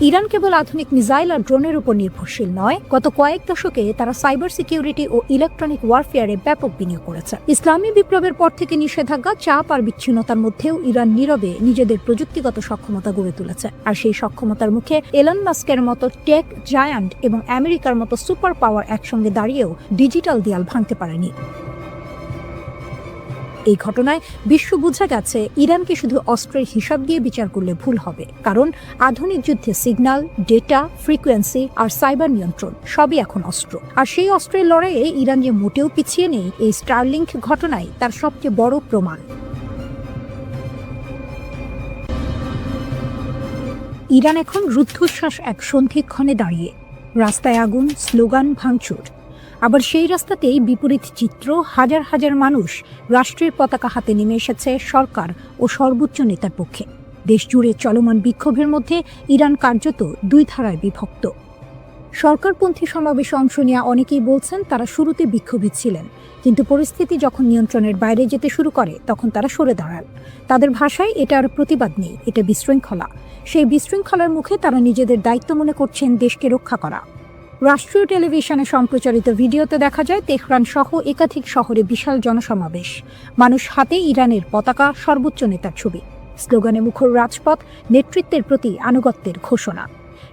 ইরান কেবল আধুনিক মিসাইল আর ড্রোনের উপর নির্ভরশীল নয়, গত কয়েক দশকে তারা সাইবার সিকিউরিটি ও ইলেকট্রনিক ওয়ারফেয়ারে ব্যাপক বিনিয়োগ করেছে। ইসলামী বিপ্লবের পর থেকে নিষেধাজ্ঞা, চাপ আর বিচ্ছিন্নতার মধ্যেও ইরান নীরবে নিজেদের প্রযুক্তিগত সক্ষমতা গড়ে তুলেছে। আর সেই সক্ষমতার মুখে এলন মাস্কের মতো টেক জায়ান্ট এবং আমেরিকার মতো সুপার পাওয়ার একসঙ্গে দাঁড়িয়েও ডিজিটাল দেয়াল ভাঙতে পারেনি। এই ঘটনায় বিশ্ব বুঝে গেছে ইরানকে শুধু অস্ত্রের হিসাব দিয়ে বিচার করলে ভুল হবে, কারণ আধুনিক যুদ্ধে সিগন্যাল, ডেটা, ফ্রিকোয়েন্সি আর সাইবার নিয়ন্ত্রণ সবই এখন অস্ত্র। আর সেই অস্ত্রের লড়াইয়ে ইরান যে মোটেও পিছিয়ে নেই, এই স্টারলিংক ঘটনাই তার সবচেয়ে বড় প্রমাণ। ইরান এখন রুদ্ধশ্বাস এক সন্ধিক্ষণে দাঁড়িয়ে। রাস্তায় আগুন, স্লোগান, ভাঙচুর। আবার সেই রাস্তাতেই বিপরীত চিত্র, হাজার হাজার মানুষ রাষ্ট্রের পতাকা হাতে নেমে এসেছে সরকার ও সর্বোচ্চ নেতার পক্ষে। দেশ জুড়ে চলমান বিক্ষোভের মধ্যে ইরান কার্যত দুই ধারায় বিভক্ত। সরকারপন্থী সমাবেশে অংশ নেওয়া অনেকেই বলছেন তারা শুরুতে বিক্ষোভী ছিলেন, কিন্তু পরিস্থিতি যখন নিয়ন্ত্রণের বাইরে যেতে শুরু করে তখন তারা সরে দাঁড়ান। তাদের ভাষায় এটা আর প্রতিবাদ নেই, এটা বিশৃঙ্খলা। সেই বিশৃঙ্খলার মুখে তারা নিজেদের দায়িত্ব মনে করছেন দেশকে রক্ষা করা। রাষ্ট্রীয় টেলিভিশনে সম্প্রচারিত ভিডিওতে দেখা যায় তেহরান সহ একাধিক শহরে বিশাল জনসমাবেশ, মানুষ হাতে ইরানের পতাকা, সর্বোচ্চ নেতার ছবি, স্লোগানে মুখর রাজপথ, নেতৃত্বের প্রতি আনুগত্যের ঘোষণা।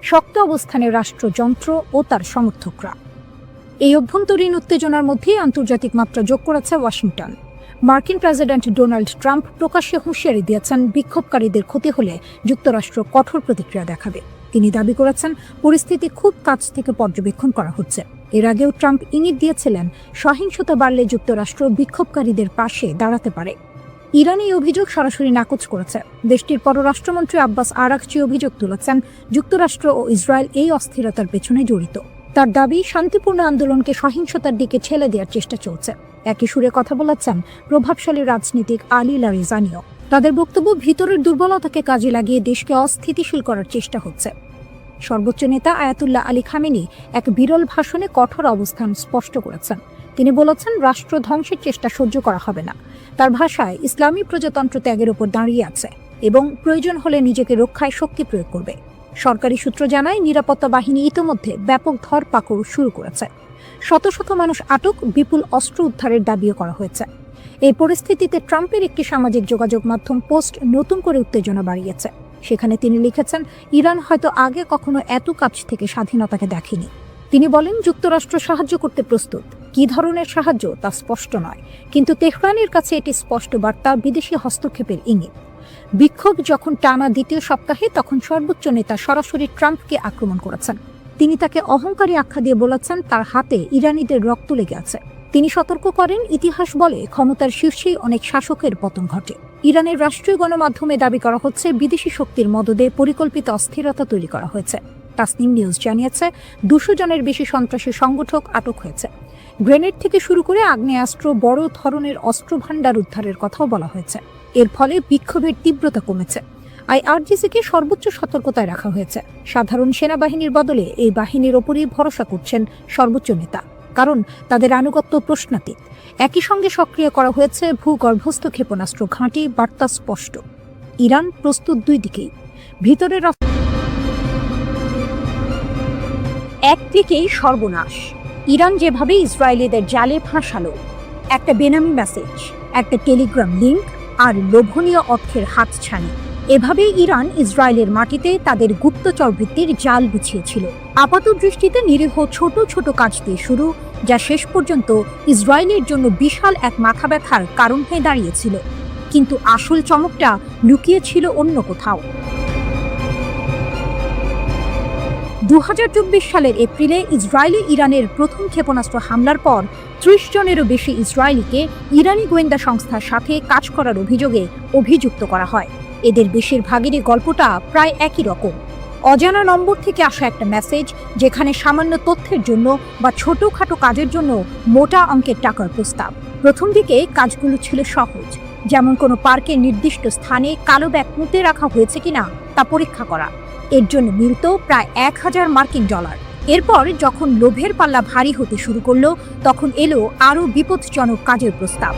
শক্ত অবস্থানে রাষ্ট্রযন্ত্র ও তার সমর্থকরা। এই অভ্যন্তরীণ উত্তেজনার মধ্যে আন্তর্জাতিক মাত্রা যোগ করেছে ওয়াশিংটন। মার্কিন প্রেসিডেন্ট ডোনাল্ড ট্রাম্প প্রকাশ্যে হুঁশিয়ারি দিয়েছেন বিক্ষোভকারীদের ক্ষতি হলে যুক্তরাষ্ট্র কঠোর প্রতিক্রিয়া দেখাবে। তিনি দাবি করেছেন পরিস্থিতি খুব কাছ থেকে পর্যবেক্ষণ করা হচ্ছে। এর আগেও ট্রাম্প ইঙ্গিত দিয়েছিলেন সহিংসতা বাড়লে যুক্তরাষ্ট্র বিক্ষোভকারীদের পাশে দাঁড়াতে পারে। ইরান এই অভিযোগ সরাসরি নাকচ করেছে। দেশটির পররাষ্ট্রমন্ত্রী আব্বাস আরাকচি অভিযোগ তুলেছেন যুক্তরাষ্ট্র ও ইসরায়েল এই অস্থিরতার পেছনে জড়িত। তার দাবি শান্তিপূর্ণ আন্দোলনকে সহিংসতার দিকে ঠেলে দেওয়ার চেষ্টা চলছে। একই সুরে কথা বলেছেন প্রভাবশালী রাজনীতিক আলী লারিজানিও। তাদের বক্তব্য, ভিতরের দুর্বলতাকে কাজে লাগিয়ে দেশকে অস্থিতিশীল করার চেষ্টা হচ্ছে। সর্বোচ্চ নেতা আয়াতুল্লাহ আলী খামেনি এক বিরল ভাষণে কঠোর অবস্থান স্পষ্ট করেছেন। তিনি বলেছেন রাষ্ট্র ধ্বংসের চেষ্টা সহ্য করা হবে না। তার ভাষায় ইসলামী প্রজাতন্ত্র ত্যাগের উপর দাঁড়িয়ে আছে এবং প্রয়োজন হলে নিজেকে রক্ষায় শক্তি প্রয়োগ করবে। সরকারি সূত্র জানায় নিরাপত্তা বাহিনী ইতোমধ্যে ব্যাপক ধরপাকড় শুরু করেছে। শত শত মানুষ আটক, বিপুল অস্ত্র উদ্ধারের দাবিও করা হয়েছে। এই পরিস্থিতিতে ট্রাম্পের একটি সামাজিক যোগাযোগ মাধ্যম পোস্ট নতুন করে উত্তেজনা বাড়িয়েছে। সেখানে তিনি লিখেছেন, ইরান হয়তো আগে কখনো এত কাছ থেকে স্বাধীনতাকে দেখেনি। তিনি বলেন যুক্তরাষ্ট্র সাহায্য করতে প্রস্তুত। কী ধরনের সাহায্য তা স্পষ্ট নয়, কিন্তু তেহরানের কাছে এটি স্পষ্ট বার্তা, বিদেশি হস্তক্ষেপের ইঙ্গিত। বিক্ষোভ যখন টানা দ্বিতীয় সপ্তাহে, তখন সর্বোচ্চ নেতা সরাসরি ট্রাম্পকে আক্রমণ করেছেন। তিনি তাকে অহংকারী আখ্যা দিয়ে বলেছেন তার হাতে ইরানিদের রক্ত লেগে আছে। তিনি সতর্ক করেন, ইতিহাস বলে ক্ষমতার শীর্ষেই অনেক শাসকের পতন ঘটে। ইরানের রাষ্ট্রীয় গণমাধ্যমে দাবি করা হচ্ছে বিদেশি শক্তির মদদে পরিকল্পিত অস্থিরতা তৈরি করা হয়েছে। তাসনিম নিউজ জানিয়েছে 200 জনের বেশি সন্ত্রাসী সংগঠক আটক হয়েছে। গ্রেনেড থেকে শুরু করে আগ্নেয়াস্ত্র, বড় ধরনের অস্ত্র ভাণ্ডার উদ্ধারের কথাও বলা হয়েছে। এর ফলে বিক্ষোভের তীব্রতা কমেছে। আইআরজিসিকে সর্বোচ্চ সতর্কতায় রাখা হয়েছে। সাধারণ সেনাবাহিনীর বদলে এই বাহিনীর ওপরই ভরসা করছেন সর্বোচ্চ নেতা, কারণ তাদের আনুগত্য প্রশ্নাতীত। একই সঙ্গে সক্রিয় করা হয়েছে ভূগর্ভস্থ ক্ষেপণাস্ত্র ঘাঁটি। বার্তা স্পষ্ট, ইরান প্রস্তুত দুই দিকেই। ভিতরের একদিকেই সর্বনাশ। ইরান যেভাবে ইসরায়েলিদের জালে ফাঁসালো, একটা বেনামি মেসেজ, একটা টেলিগ্রাম লিঙ্ক আর লোভনীয় অর্থের হাতছানি, এভাবেই ইরান ইসরায়েলের মাটিতে তাদের গুপ্তচর বৃত্তির জাল বিছিয়েছিল। আপাত দৃষ্টিতে নিরীহ ছোট ছোট কাজ দিয়ে শুরু, যা শেষ পর্যন্ত ইসরায়েলের জন্য বিশাল এক মাথা ব্যথার কারণ হয়ে দাঁড়িয়েছিল। কিন্তু আসল চমকটা লুকিয়ে ছিল অন্য কোথাও। 2024 সালের এপ্রিলে ইসরায়েলে ইরানের প্রথম ক্ষেপণাস্ত্র হামলার পর 30 জনেরও বেশি ইসরায়েলিকে ইরানি গোয়েন্দা সংস্থার সাথে কাজ করার অভিযোগে অভিযুক্ত করা হয়। এদের বেশিরভাগেরই গল্পটা প্রায় একই রকম। অজানা নম্বর থেকে আসা একটা মেসেজ, যেখানে সামান্য তথ্যের জন্য বা ছোটখাটো কাজের জন্য মোটা অঙ্কের টাকার প্রস্তাব। প্রথম দিকে কাজগুলো ছিল সহজ, যেমন কোনো পার্কের নির্দিষ্ট স্থানে কালো ব্যাগ পুঁতে রাখা হয়েছে কিনা তা পরীক্ষা করা। এর জন্য মিলত প্রায় 1000 মার্কিন ডলার। এরপর যখন লোভের পাল্লা ভারী হতে শুরু করলো, তখন এলো আরও বিপজ্জনক কাজের প্রস্তাব।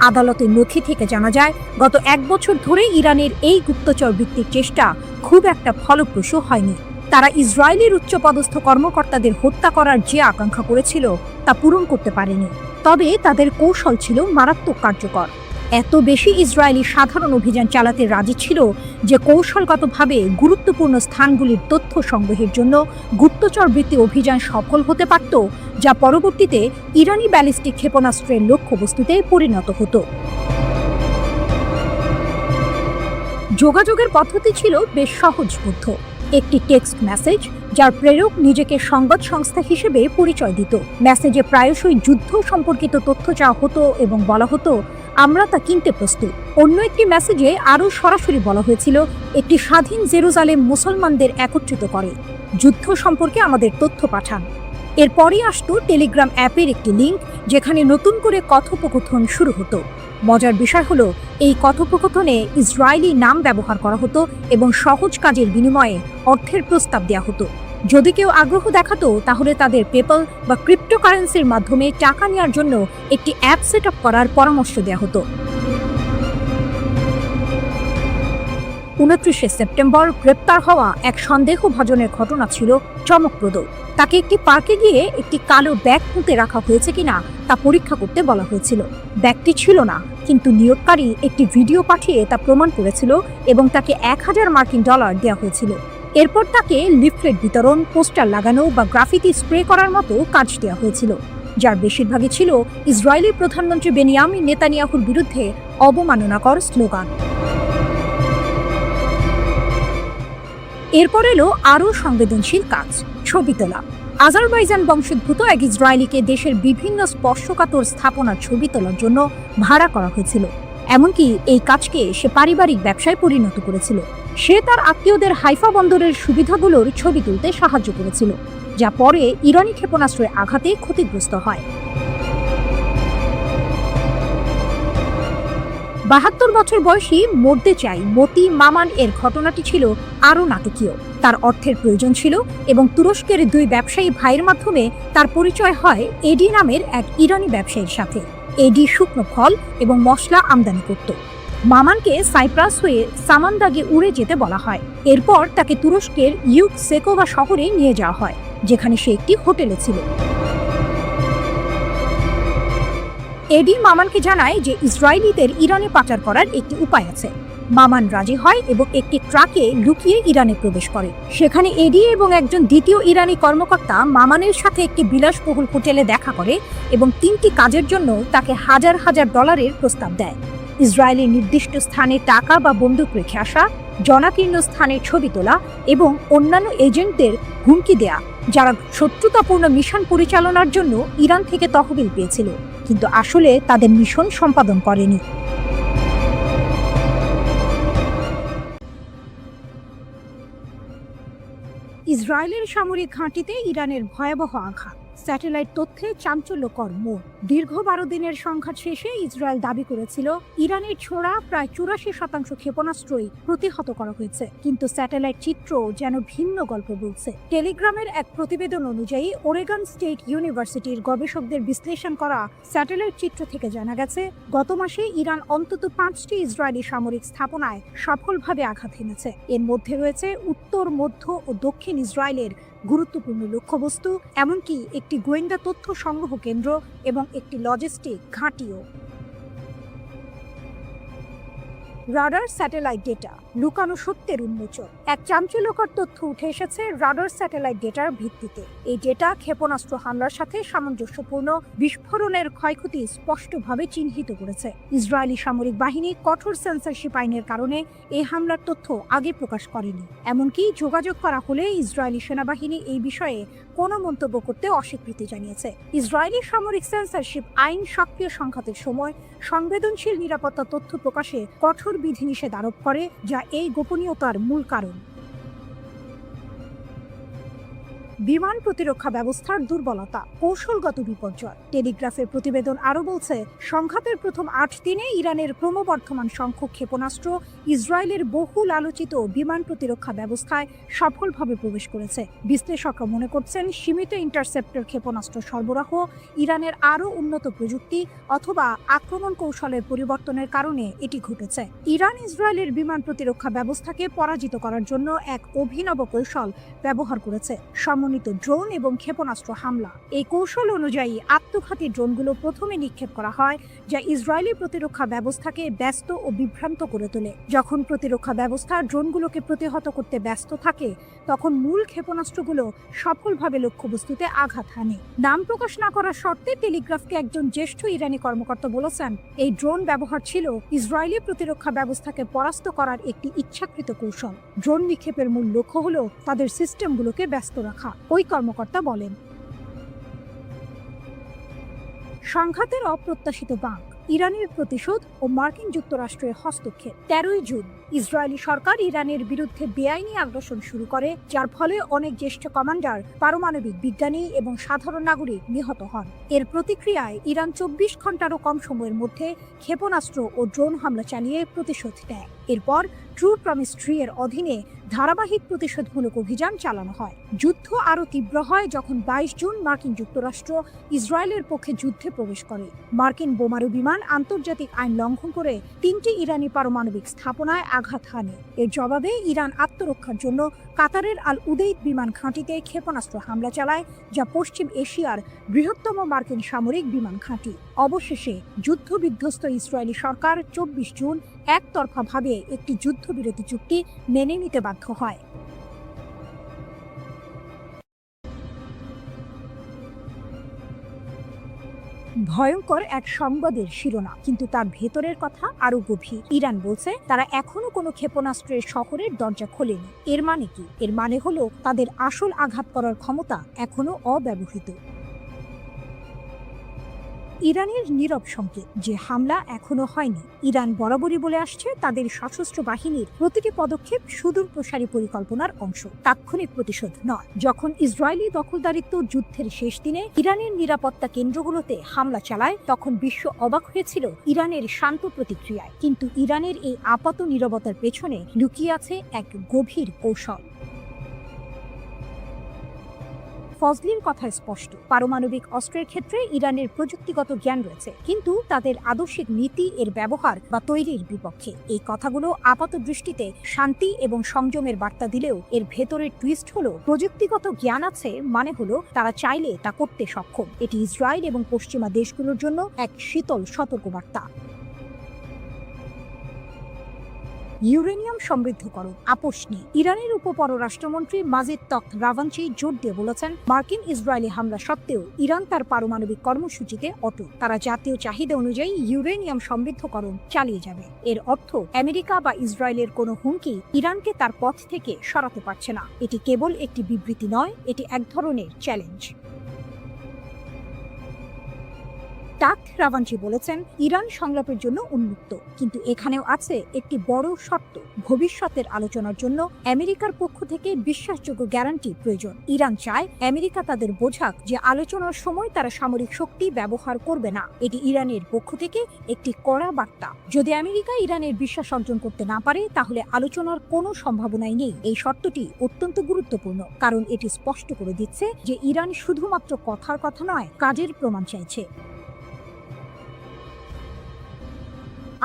আদালতের নথি থেকে জানা যায়, গত 1 বছর ধরে ইরানের এই গুপ্তচর বৃত্তির চেষ্টা খুব একটা ফলপ্রসূ হয়নি। তারা ইসরায়েলের উচ্চপদস্থ কর্মকর্তাদের হত্যা করার যে আকাঙ্ক্ষা করেছিল তা পূরণ করতে পারেনি। তবে তাদের কৌশল ছিল মারাত্মক কার্যকর। এত বেশি ইসরায়েলি সাধারণ অভিযান চালাতে রাজি ছিল যে কৌশলগতভাবে গুরুত্বপূর্ণ স্থানগুলির তথ্য সংগ্রহের জন্য গুপ্তচর বৃত্তি অভিযান সফল হতে পারত, যা পরবর্তীতে ইরানি ব্যালিস্টিক ক্ষেপণাস্ত্রের লক্ষ্যবস্তুতে পরিণত হতো। যোগাযোগের পদ্ধতি ছিল বেশ সহজবোধ্য। একটি টেক্সট মেসেজ, যার প্রেরক নিজেকে সংবাদ সংস্থা হিসেবে পরিচয় দিত। মেসেজে প্রায়শই যুদ্ধ সম্পর্কিত তথ্য চাওয়া হতো এবং বলা হতো, আমরা তা কিনতে প্রস্তুত। অন্য একটি মেসেজে আরও সরাসরি বলা হয়েছিল, একটি স্বাধীন জেরুজালেম মুসলমানদের একত্রিত করে, যুদ্ধ সম্পর্কে আমাদের তথ্য পাঠান। এরপরই আসতো টেলিগ্রাম অ্যাপের একটি লিঙ্ক, যেখানে নতুন করে কথোপকথন শুরু হতো। মজার বিষয় হলো, এই কথোপকথনে ইসরায়েলি নাম ব্যবহার করা হতো এবং সহজ কাজের বিনিময়ে অর্থের প্রস্তাব দেওয়া হতো। যদি কেউ আগ্রহ দেখাতো, তাহলে তাদের পেপ্যাল বা ক্রিপ্টোকারেন্সির মাধ্যমে টাকা নেওয়ার জন্য একটি অ্যাপ সেট আপ করার পরামর্শ দেওয়া হতো। 29 সেপ্টেম্বর গ্রেপ্তার হওয়া এক সন্দেহভাজনের ঘটনা ছিল চমকপ্রদ। তাকে একটি পার্কে গিয়ে একটি কালো ব্যাগ পুঁতে রাখা হয়েছে কিনা তা পরীক্ষা করতে বলা হয়েছিল। ব্যাগটি ছিল না, কিন্তু নিয়োগকারী একটি ভিডিও পাঠিয়ে তা প্রমাণ করেছিল এবং তাকে $1000 দেওয়া হয়েছিল। এরপর তাকে লিফলেট বিতরণ, পোস্টার লাগানো বা গ্রাফিতি স্প্রে করার মতো কাজ দেওয়া হয়েছিল, যার বেশিরভাগই ছিল ইসরায়েলি প্রধানমন্ত্রী বেনিয়ামিন নেতানিয়াহুর বিরুদ্ধে অবমাননাকর স্লোগান। এরপর এলো আরও সংবেদনশীল কাজ, ছবি তোলা। আজারবাইজান বংশোদ্ভূত এক ইসরায়েলিকে দেশের বিভিন্ন স্পর্শকাতর স্থাপনার ছবি তোলার জন্য ভাড়া করা হয়েছিল। এমনকি এই কাজকে সে পারিবারিক ব্যবসায় পরিণত করেছিল। সে তার আত্মীয়দের হাইফা বন্দরের সুবিধাগুলোর ছবি তুলতে সাহায্য করেছিল, যা পরে ইরানি ক্ষেপণাস্ত্রের আঘাতে ক্ষতিগ্রস্ত হয়। 72 বছর বয়সী মরতে চাই মতি মামান এর ঘটনাটি ছিল আরও নাটকীয়। তার অর্থের প্রয়োজন ছিল এবং তুরস্কের 2 ব্যবসায়ী ভাইয়ের মাধ্যমে তার পরিচয় হয় এডি নামের এক ইরানি ব্যবসায়ীর সাথে। এডি শুকনো ফল এবং মশলা আমদানি করত। মামানকে সাইপ্রাস হয়ে সামান্দাগে উড়ে যেতে বলা হয়। এরপর তাকে তুরস্কের ইউকসেকোভা শহরে নিয়ে যাওয়া হয়, যেখানে সে একটি হোটেলে ছিল। এডি মামানকে জানায় যে ইসরায়েলিদের ইরানে পাচার করার একটি উপায় আছে। মামান রাজি হয় এবং একটি ট্রাকে লুকিয়ে ইরানে প্রবেশ করে। সেখানে এডি এবং একজন দ্বিতীয় ইরানি কর্মকর্তা মামানের সাথে একটি বিলাসবহুল হোটেলে দেখা করে এবং 3টি কাজের জন্য তাকে $1000 প্রস্তাব দেয়। ইসরায়েলের নির্দিষ্ট স্থানে টাকা বা বন্দুক রেখে আসা, জনাকীর্ণ স্থানের ছবি তোলা এবং অন্যান্য এজেন্টদের হুমকি দেয়া, যারা শত্রুতাপূর্ণ মিশন পরিচালনার জন্য ইরান থেকে তহবিল পেয়েছিল, কিন্তু আসলে তাদের মিশন সম্পাদন করেনি। ইসরায়েলের সামরিক ঘাঁটিতে ইরানের ভয়াবহ আঘাত, স্যাটেলাইট তথ্যে চাঞ্চল্যকর মোড়। দীর্ঘ 12 দিনের সংঘাত শেষে ইসরায়েল দাবি করেছিল ইরানের ছোড়া প্রায় 84% ক্ষেপণাস্ত্রই প্রতিহত করা হয়েছে, কিন্তু স্যাটেলাইট চিত্র যেন ভিন্ন গল্প বলছে। টেলিগ্রামের এক প্রতিবেদন অনুযায়ী ওরেগন স্টেট ইউনিভার্সিটির গবেষকদের বিশ্লেষণ করা স্যাটেলাইট চিত্র থেকে জানা গেছে, গত মাসে ইরান অন্তত 5টি ইসরায়েলি সামরিক স্থাপনায় সফলভাবে আঘাত হেনেছে। এর মধ্যে রয়েছে উত্তর, মধ্য ও দক্ষিণ ইসরায়েলের গুরুত্বপূর্ণ লক্ষ্যবস্তু, এমনকি একটি গোয়েন্দা তথ্য সংগ্রহ কেন্দ্র এবং একটি লজিস্টিক ঘাঁটিও। রাডার স্যাটেলাইট ডেটা, লুকানো সত্যের উন্মোচন। এক চাঞ্চল্যকর তথ্য উঠে এসেছে রাডার স্যাটেলাইট ডেটার ভিত্তিতে। এই ডেটা ক্ষেপণাস্ত্র হামলার সাথে সামঞ্জস্যপূর্ণ বিস্ফোরণের ক্ষয়ক্ষতি স্পষ্টভাবে চিহ্নিত করেছে। ইসরায়েলি সামরিক বাহিনী কঠোর সেন্সরশিপ আইনের কারণে এই হামলার তথ্য আগে প্রকাশ করেনি। এমনকি যোগাযোগ করা হলে ইসরায়েলি সেনাবাহিনী এই বিষয়ে কোনো মন্তব্য করতে অস্বীকৃতি জানিয়েছে। ইসরায়েলি সামরিক সেন্সরশিপ আইন সক্রিয় সংঘাতের সময় সংবেদনশীল নিরাপত্তা তথ্য প্রকাশে কঠোর বিধিনিষেধ আরোপ করে, যা এই গোপনীয়তার মূল কারণ। বিমান প্রতিরক্ষা ব্যবস্থার দুর্বলতা, কৌশলগত বিপর্যয়। টেলিগ্রাফের প্রতিবেদন আরও বলছে, সংঘাতের প্রথম 8 দিনে ইরানের ক্রমবর্ধমান সংখ্যক ক্ষেপণাস্ত্র ইসরায়েলের বহুল আলোচিত বিমান প্রতিরক্ষা ব্যবস্থায় সফলভাবে প্রবেশ করেছে। বিশ্লেষকরা মনে করছেন, সীমিত ইন্টারসেপ্টর ক্ষেপণাস্ত্র সরবরাহ, ইরানের আরও উন্নত প্রযুক্তি অথবা আক্রমণ কৌশলের পরিবর্তনের কারণে এটি ঘটেছে। ইরান ইসরায়েলের বিমান প্রতিরক্ষা ব্যবস্থাকে পরাজিত করার জন্য এক অভিনব কৌশল ব্যবহার করেছে, সমন্বিত ড্রোন এবং ক্ষেপণাস্ত্র হামলা। এই কৌশল অনুযায়ী আত্মঘাতী ড্রোনগুলো প্রথমে নিক্ষেপ করা হয়, যা ইসরায়েলি প্রতিরক্ষা ব্যবস্থাকে ব্যস্ত ও বিভ্রান্ত করে তোলে। যখন প্রতিরক্ষা ব্যবস্থা ড্রোনগুলোকে প্রতিহত করতে ব্যস্ত থাকে, তখন মূল ক্ষেপণাস্ত্রগুলো সফলভাবে লক্ষ্যবস্তুতে আঘাত হানে। নাম প্রকাশ না করার শর্তে টেলিগ্রাফকে একজন জ্যেষ্ঠ ইরানি কর্মকর্তা বলেছেন, এই ড্রোন ব্যবহার ছিল ইসরায়েলি প্রতিরক্ষা ব্যবস্থাকে পরাস্ত করার একটি ইচ্ছাকৃত কৌশল। ড্রোন নিক্ষেপের মূল লক্ষ্য হল তাদের সিস্টেমগুলোকে ব্যস্ত রাখা, ওই কর্মকর্তা বলেন। সংঘাতের অপ্রত্যাশিত বাঁক, ইরানের প্রতিশোধ ও মার্কিন যুক্তরাষ্ট্রের হস্তক্ষেপ। 13 জুন ইসরায়েলি সরকার ইরানের বিরুদ্ধে বেআইনি আগ্রাসন শুরু করে, যার ফলে অনেক জ্যেষ্ঠ কমান্ডার, পারমাণবিক বিজ্ঞানী এবং সাধারণ নাগরিক নিহত হন। এর প্রতিক্রিয়ায় ইরান 24 ঘন্টারও কম সময়ের মধ্যে ক্ষেপণাস্ত্র ও ড্রোন হামলা চালিয়ে প্রতিশোধ নেয়। এরপর ট্রু প্রমিস 3 এর অধীনে ধারাবাহিক প্রতিশোধমূলক অভিযান চালানো হয়। যুদ্ধ আরও তীব্র হয় যখন 22 জুন মার্কিন যুক্তরাষ্ট্র ইসরায়েলের পক্ষে যুদ্ধে প্রবেশ করে। মার্কিন বোমারু বিমান আন্তর্জাতিক আইন লঙ্ঘন করে 3টি ইরানি পারমাণবিক স্থাপনায় আঘাত হানে। এর জবাবে ইরান আত্মরক্ষার জন্য কাতারের আল উদেইদ বিমান ঘাঁটিতে ক্ষেপণাস্ত্র হামলা চালায়, যা পশ্চিম এশিয়ার বৃহত্তম মার্কিন সামরিক বিমান ঘাঁটি। অবশেষে যুদ্ধবিধ্বস্ত ইসরায়েলি সরকার 24 জুন একতরফাভাবে একটি যুদ্ধবিরতি চুক্তি মেনে নিতে বাধ্য হয়। ভয়ঙ্কর এক সংবাদের শিরোনাম, কিন্তু তার ভেতরের কথা আরো গভীর। ইরান বলছে তারা এখনো কোনো ক্ষেপণাস্ত্রের শহরের দরজা খোলেনি। এর মানে কি? এর মানে হলো তাদের আসল আঘাত করার ক্ষমতা এখনো অব্যবহৃত। ইরানের নীরব সংকেত যে হামলা এখনো হয়নি। ইরান বরাবরই বলে আসছে তাদের সশস্ত্র বাহিনীর প্রতিটি পদক্ষেপ সুদূর প্রসারী পরিকল্পনার অংশ, তাৎক্ষণিক প্রতিশোধ নয়। যখন ইসরায়েলি দখলদারিত্ব যুদ্ধের শেষ দিনে ইরানের নিরাপত্তা কেন্দ্রগুলোতে হামলা চালায়, তখন বিশ্ব অবাক হয়েছিল ইরানের শান্ত প্রতিক্রিয়ায়। কিন্তু ইরানের এই আপাত নীরবতার পেছনে লুকিয়ে আছে এক গভীর কৌশল। ফজলির কথা স্পষ্ট, পারমাণবিক অস্ত্রের ক্ষেত্রে ইরানের প্রযুক্তিগত জ্ঞান রয়েছে, কিন্তু তাদের আদর্শিক নীতি এর ব্যবহার বা তৈরির বিপক্ষে। এই কথাগুলো আপাত দৃষ্টিতে শান্তি এবং সংযমের বার্তা দিলেও এর ভেতরের টুইস্ট হলো, প্রযুক্তিগত জ্ঞান আছে মানে হলো তারা চাইলে তা করতে সক্ষম। এটি ইসরায়েল এবং পশ্চিমা দেশগুলোর জন্য এক শীতল সতর্কবার্তা। ইউরেনিয়াম সমৃদ্ধকরণ আপোষ নেই। ইরানের উপপররাষ্ট্রমন্ত্রী মাজিদ তখত রাভাঞ্চি জোর দিয়ে বলেছেন, মার্কিন ইসরায়েলি হামলা সত্ত্বেও ইরান তার পারমাণবিক কর্মসূচিতে অটল। তারা জাতীয় চাহিদা অনুযায়ী ইউরেনিয়াম সমৃদ্ধকরণ চালিয়ে যাবে। এর অর্থ আমেরিকা বা ইসরায়েলের কোনো হুমকি ইরানকে তার পথ থেকে সরাতে পারছে না। এটি কেবল একটি বিবৃতি নয়, এটি এক ধরনের চ্যালেঞ্জ। তখত রাভাঞ্চি বলেছেন, ইরান সংলাপের জন্য উন্মুক্ত, কিন্তু এখানেও আছে একটি বড় শর্ত। ভবিষ্যতের আলোচনার জন্য আমেরিকার পক্ষ থেকে বিশ্বাসযোগ্য গ্যারান্টি প্রয়োজন। ইরান চায় আমেরিকা তাদের বোঝাক যে আলোচনার সময় তারা সামরিক শক্তি ব্যবহার করবে না। এটি ইরানের পক্ষ থেকে একটি কড়া বার্তা। যদি আমেরিকা ইরানের বিশ্বাস অর্জন করতে না পারে, তাহলে আলোচনার কোনো সম্ভাবনাই নেই। এই শর্তটি অত্যন্ত গুরুত্বপূর্ণ, কারণ এটি স্পষ্ট করে দিচ্ছে যে ইরান শুধুমাত্র কথার কথা নয়, কাজের প্রমাণ চাইছে।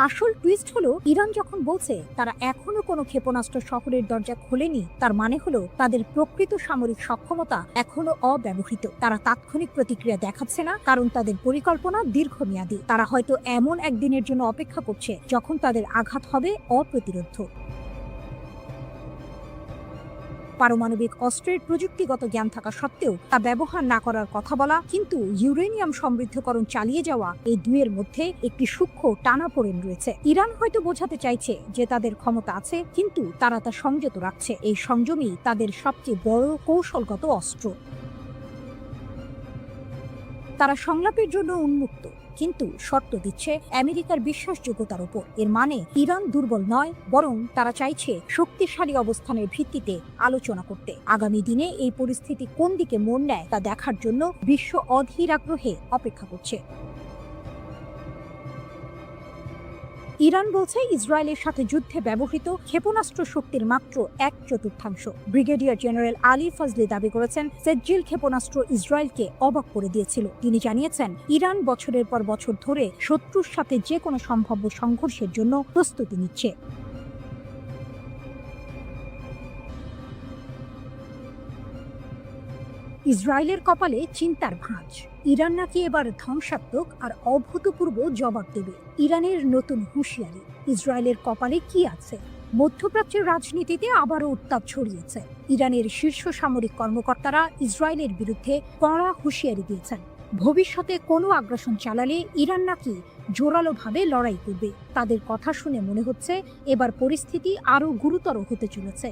আসল টুইস্ট হলো, ইরান যখন বলছে তারা এখনো কোনো ক্ষেপণাস্ত্র শহরের দরজা খোলেনি, তার মানে হলো তাদের প্রকৃত সামরিক সক্ষমতা এখনো অব্যবহৃত। তারা তাৎক্ষণিক প্রতিক্রিয়া দেখাচ্ছে না, কারণ তাদের পরিকল্পনা দীর্ঘমেয়াদী। তারা হয়তো এমন একদিনের জন্য অপেক্ষা করছে যখন তাদের আঘাত হবে অপ্রতিরোধ্য। পারমাণবিক অস্ত্রের প্রযুক্তিগত জ্ঞান থাকা সত্ত্বেও তা ব্যবহার না করার কথা বলা, কিন্তু ইউরেনিয়াম সমৃদ্ধকরণ চালিয়ে যাওয়া, এই দুয়ের মধ্যে একটি সূক্ষ্ম টানাপোড়েন রয়েছে। ইরান হয়তো বোঝাতে চাইছে যে তাদের ক্ষমতা আছে, কিন্তু তারা তা সংযত রাখছে। এই সংযমই তাদের সবচেয়ে বড় কৌশলগত অস্ত্র। তারা সংলাপের জন্য উন্মুক্ত, কিন্তু শর্ত দিচ্ছে আমেরিকার বিশ্বাসযোগ্যতার উপর। এর মানে ইরান দুর্বল নয়, বরং তারা চাইছে শক্তিশালী অবস্থানের ভিত্তিতে আলোচনা করতে। আগামী দিনে এই পরিস্থিতি কোন দিকে মোড় নেয় তা দেখার জন্য বিশ্ব অধীর আগ্রহে অপেক্ষা করছে। ইরান বলছে ইসরায়েলের সাথে যুদ্ধে ব্যবহৃত ক্ষেপণাস্ত্র শক্তির মাত্র 1/4। ব্রিগেডিয়ার জেনারেল আলী ফজলি দাবি করেছেন, সেজ্জিল ক্ষেপণাস্ত্র ইসরায়েলকে অবাক করে দিয়েছিল। তিনি জানিয়েছেন, ইরান বছরের পর বছর ধরে শত্রুর সাথে যে কোনো সম্ভাব্য সংঘর্ষের জন্য প্রস্তুতি নিচ্ছে। ইসরায়েলের কপালে চিন্তার ভাঁজ। ইরান নাকি এবার ধ্বংসাত্মক আর অভূতপূর্ব জবাব দেবে। ইরানের নতুন হুঁশিয়ারি। ইসরায়েলের কপালে কি আছে? মধ্যপ্রাচ্যের রাজনীতিতে আবারও উত্তাপ ছড়িয়েছে। ইরানের শীর্ষ সামরিক কর্মকর্তারা ইসরায়েলের বিরুদ্ধে কড়া হুঁশিয়ারি দিয়েছেন। ভবিষ্যতে কোনো আগ্রাসন চালালে ইরান নাকি জোরালোভাবে লড়াই করবে। তাদের কথা শুনে মনে হচ্ছে এবার পরিস্থিতি আরও গুরুতর হতে চলেছে।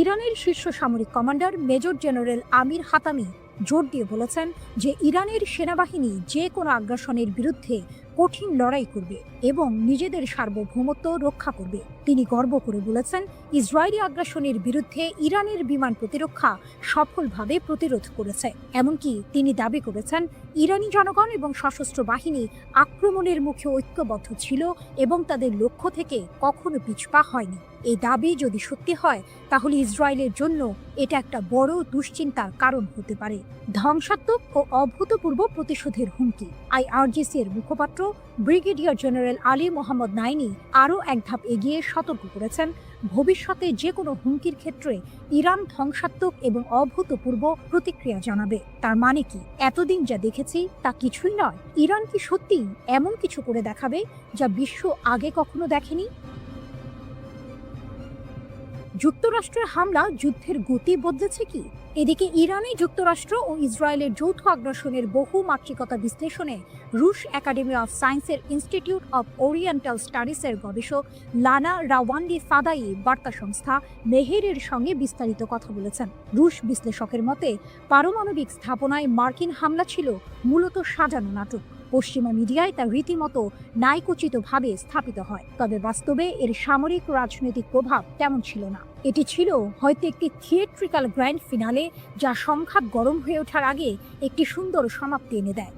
ইরানের শীর্ষ সামরিক কমান্ডার মেজর জেনারেল আমির হাতামি জোর দিয়ে বলেছেন যে ইরানের সেনাবাহিনী যে কোনো আগ্রাসনের বিরুদ্ধে কঠিন লড়াই করবে এবং নিজেদের সার্বভৌমত্ব রক্ষা করবে। তিনি গর্ব করে বলেছেন, ইসরায়েলি আগ্রাসনের বিরুদ্ধে ইরানের বিমান প্রতিরক্ষা সফলভাবে প্রতিরোধ করেছে। এমনকি তিনি দাবি করেছেন, ইরানি জনগণ এবং সশস্ত্র বাহিনী আক্রমণের মুখে ঐক্যবদ্ধ ছিল এবং তাদের লক্ষ্য থেকে কখনো পিছপা হয়নি। এই দাবি যদি সত্যি হয়, তাহলে ইসরায়েলের জন্য এটা একটা বড় দুশ্চিন্তার কারণ হতে পারে। ধ্বংসাত্মক ও অভূতপূর্ব প্রতিশোধের হুমকি। আইআরজিসি এর মুখপাত্র ব্রিগেডিয়ার জেনারেল আলী মোহাম্মদ নাইনি আরও এক ধাপ এগিয়ে সতর্ক করেছেন, ভবিষ্যতে যে কোনো হুমকির ক্ষেত্রে ইরান ধ্বংসাত্মক এবং অভূতপূর্ব প্রতিক্রিয়া জানাবে। তার মানে কি? এতদিন যা দেখেছি তা কিছুই নয়। ইরান কি সত্যি এমন কিছু করে দেখাবে যা বিশ্ব আগে কখনো দেখেনি? যুক্তরাষ্ট্রের হামলা যুদ্ধের গতি বদলেছে কি? এদিকে ইরানে যুক্তরাষ্ট্র ও ইসরায়েলের যৌথ আগ্রাসনের বহুমাত্রিকতা বিশ্লেষণে রুশ একাডেমি অফ সায়েন্সের ইনস্টিটিউট অফ ওরিয়েন্টাল স্টাডিজের গবেষক লানা রাওয়ান্ডি ফাদাই বার্তা সংস্থা মেহেরের সঙ্গে বিস্তারিত কথা বলেছেন। রুশ বিশ্লেষকের মতে, পারমাণবিক স্থাপনায় মার্কিন হামলা ছিল মূলত সাজানো নাটক। পশ্চিমা মিডিয়ায় তা রীতিমতো ন্যায়কোচিতভাবে স্থাপিত হয়, তবে বাস্তবে এর সামরিক রাজনৈতিক প্রভাব তেমন ছিল না। এটি ছিল হয়তো একটি থিয়েট্রিক্যাল গ্র্যান্ড ফিনালে, যা সংঘাত গরম হয়ে ওঠার আগে একটি সুন্দর সমাপ্তি এনে দেয়।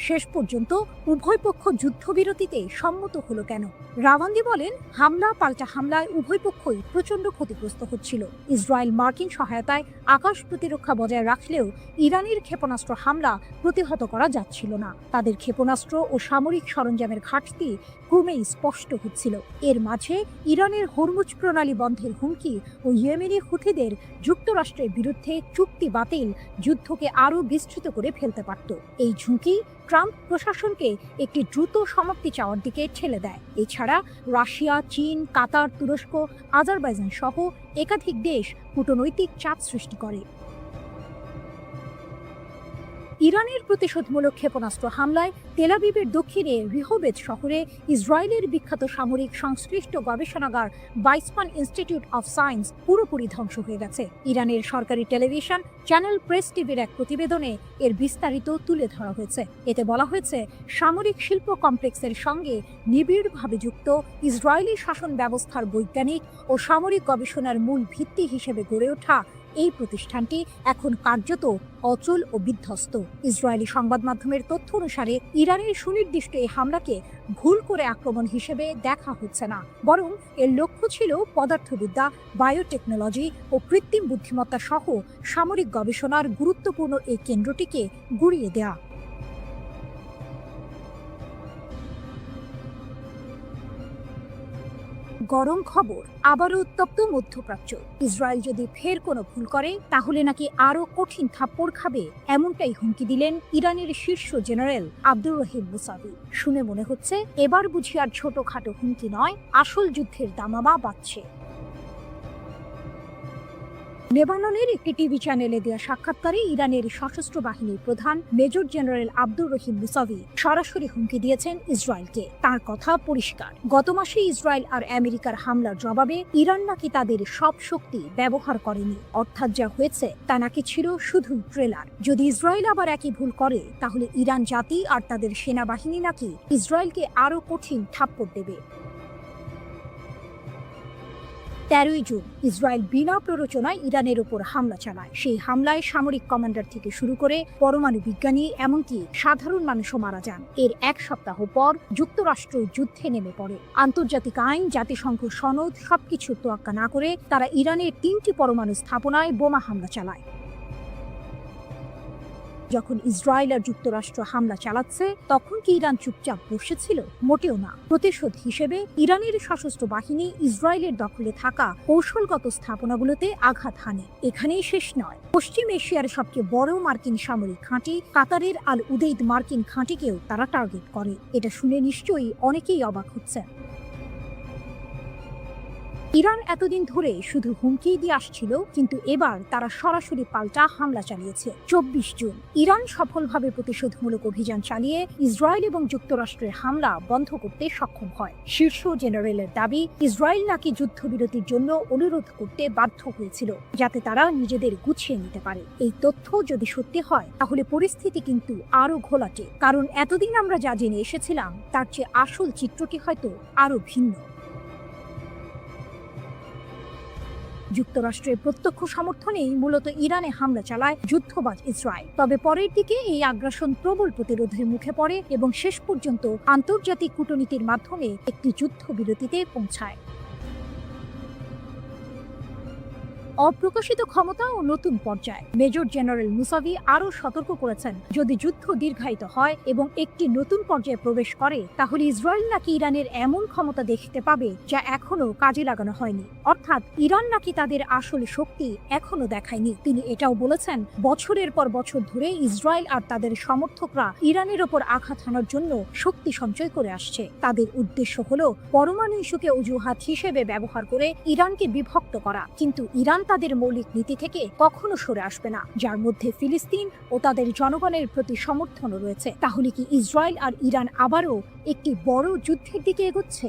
শেষ পর্যন্ত উভয় পক্ষ যুদ্ধবিরতিতে সম্মত হলো কেন? রাওয়ান্দি বলেন, হামলা পাল্টা হামলায় উভয় পক্ষই প্রচণ্ড ক্ষতিগ্রস্ত হচ্ছিল। ইসরায়েল মার্কিন সহায়তায় আকাশ প্রতিরক্ষা বজায় রাখলেও ইরানের ক্ষেপণাস্ত্র হামলা প্রতিহত করা যাচ্ছিল না। তাদের ক্ষেপণাস্ত্র ও সামরিক সরঞ্জামের ঘাটতি ক্রমেই স্পষ্ট হচ্ছিল। এর মাঝে ইরানের হরমুজ প্রণালী বন্ধের হুমকি ও ইয়েমেনি হুথিদের যুক্তরাষ্ট্রের বিরুদ্ধে চুক্তি বাতিল যুদ্ধকে আরও বিস্তৃত করে ফেলতে পারত। এই ঝুঁকি ট্রাম্প প্রশাসনকে একটি দ্রুত সমাপ্তি চাওয়ার দিকে ঠেলে দেয়। এছাড়া রাশিয়া, চীন, কাতার, তুরস্ক, আজারবাইজান সহ একাধিক দেশ কূটনৈতিক চাপ সৃষ্টি করে। ইরানের প্রতিশোধমূলক ক্ষেপণাস্ত্র হামলায় তেল আবিবের দক্ষিণে রিহোবেদ শহরে ইসরায়েলের বিখ্যাত সামরিক সংশ্লিষ্ট গবেষণাগার বাইসমান ইনস্টিটিউট অফ সায়েন্স পুরোপুরি ধ্বংস হয়ে গেছে। ইরানের সরকারি টেলিভিশন চ্যানেল প্রেস টিভির এক প্রতিবেদনে এর বিস্তারিত তুলে ধরা হয়েছে। এতে বলা হয়েছে, সামরিক শিল্প কমপ্লেক্সের সঙ্গে নিবিড়ভাবে যুক্ত ইসরায়েলি শাসন ব্যবস্থার বৈজ্ঞানিক ও সামরিক গবেষণার মূল ভিত্তি হিসেবে গড়ে ওঠা এই প্রতিষ্ঠানটি এখন কার্যত অচল ও বিধ্বস্ত। ইসরায়েলি সংবাদ মাধ্যমের তথ্য অনুসারে ইরানের সুনির্দিষ্ট এই হামলাকে ভুল করে আক্রমণ হিসেবে দেখা হচ্ছে না, বরং এর লক্ষ্য ছিল পদার্থবিদ্যা, বায়োটেকনোলজি ও কৃত্রিম বুদ্ধিমত্তা সহ সামরিক গবেষণার গুরুত্বপূর্ণ এই কেন্দ্রটিকে গুঁড়িয়ে দেয়া। গরম খবর, আবারও উত্তপ্ত মধ্যপ্রাচ্য। ইসরায়েল যদি ফের কোনো ভুল করে, তাহলে নাকি আরও কঠিন থাপ্পড় খাবে, এমনটাই হুমকি দিলেন ইরানের শীর্ষ জেনারেল আব্দুর রহিম মুসাভি। শুনে মনে হচ্ছে এবার বুঝি আর ছোটখাটো হুমকি নয়, আসল যুদ্ধের দামামা বাজছে। লেবাননের একটি টিভি চ্যানেলে দেওয়া সাক্ষাৎকারে ইরানের সশস্ত্র বাহিনীর প্রধান major general Abdur Rahim Musavi সরাসরি হুমকি দিয়েছেন ইসরায়েলকে। তার কথা পরিষ্কার, গত মাসে ইসরায়েল আর আমেরিকার হামলার জবাবে ইরান নাকি তাদের সব শক্তি ব্যবহার করেনি, অর্থাৎ যা হয়েছে তা নাকি ছিল শুধু ট্রেলার। যদি ইসরায়েল আবার একই ভুল করে তাহলে ইরান জাতি আর তাদের সেনাবাহিনী নাকি ইসরায়েলকে আরো কঠিন থাপ্পড় দেবে। 13 জুন ইসরায়েল বিনা প্ররোচনায় ইরানের উপর হামলা চালায়। সেই হামলায় সামরিক কমান্ডার থেকে শুরু করে পরমাণু বিজ্ঞানী এমনকি সাধারণ মানুষও মারা যান। এর এক সপ্তাহ পর যুক্তরাষ্ট্র যুদ্ধে নেমে পড়ে। আন্তর্জাতিক আইন, জাতিসংঘ সনদ সবকিছু তোয়াক্কা না করে তারা ইরানের 3টি পরমাণু স্থাপনায় বোমা হামলা চালায়। যখন ইসরায়েল আর যুক্তরাষ্ট্র হামলা চালাচ্ছে তখন কি ইরান চুপচাপ বসেছিল? মোটেও না। প্রতিশোধ হিসেবে ইরানের সশস্ত্র বাহিনী ইসরায়েলের দখলে থাকা কৌশলগত স্থাপনাগুলোতে আঘাত হানে। এখানেই শেষ নয়, পশ্চিম এশিয়ার সবচেয়ে বড় মার্কিন সামরিক ঘাঁটি কাতারের আল উদেইদ মার্কিন ঘাঁটিকেও তারা টার্গেট করে। এটা শুনে নিশ্চয়ই অনেকেই অবাক হচ্ছেন। ইরান এতদিন ধরে শুধু হুমকি দিয়ে আসছিল, কিন্তু এবার তারা সরাসরি পাল্টা হামলা চালিয়েছে। 24 জুন ইরান সফলভাবে প্রতিশোধমূলক অভিযান চালিয়ে ইসরায়েল এবং যুক্তরাষ্ট্রের হামলা বন্ধ করতে সক্ষম হয়। শীর্ষ জেনারেলের দাবি, ইসরায়েল নাকি যুদ্ধবিরতির জন্য অনুরোধ করতে বাধ্য হয়েছিল যাতে তারা নিজেদের গুছিয়ে নিতে পারে। এই তথ্য যদি সত্যি হয় তাহলে পরিস্থিতি কিন্তু আরো ঘোলাটে, কারণ এতদিন আমরা যা জেনে এসেছিলাম তার চেয়ে আসল চিত্রটি হয়তো আরো ভিন্ন। যুক্তরাষ্ট্রের প্রত্যক্ষ সমর্থনেই মূলত ইরানে হামলা চালায় যুদ্ধবাজ ইসরায়েল। তবে পরের দিকে এই আগ্রাসন প্রবল প্রতিরোধের মুখে পড়ে এবং শেষ পর্যন্ত আন্তর্জাতিক কূটনীতির মাধ্যমে একটি যুদ্ধবিরতিতে পৌঁছায়। অপ্রকাশিত ক্ষমতা ও নতুন পর্যায়। মেজর জেনারেল মুসাভি আরও সতর্ক করেছেন, যদি যুদ্ধ দীর্ঘায়িত হয় এবং একটি নতুন পর্যায়ে প্রবেশ করে তাহলে ইসরায়েল নাকি ইরানের এমন ক্ষমতা দেখতে পাবে যা এখনো কাজে লাগানো হয়নি, অর্থাৎ ইরান নাকি তাদের আসল শক্তি এখনো দেখায়নি। তিনি এটাও বলেছেন, বছরের পর বছর ধরে ইসরায়েল আর তাদের সমর্থকরা ইরানের ওপর আঘাত হানার জন্য শক্তি সঞ্চয় করে আসছে। তাদের উদ্দেশ্য হলো পরমাণু ইস্যুকে অজুহাত হিসেবে ব্যবহার করে ইরানকে বিভক্ত করা, কিন্তু ইরান তাদের মৌলিক নীতি থেকে কখনো সরে আসবে না, যার মধ্যে ফিলিস্তিন ও তাদের জনগণের প্রতি সমর্থনও রয়েছে। তাহলে কি ইসরায়েল আর ইরান আবারও একটি বড় যুদ্ধের দিকে এগোচ্ছে?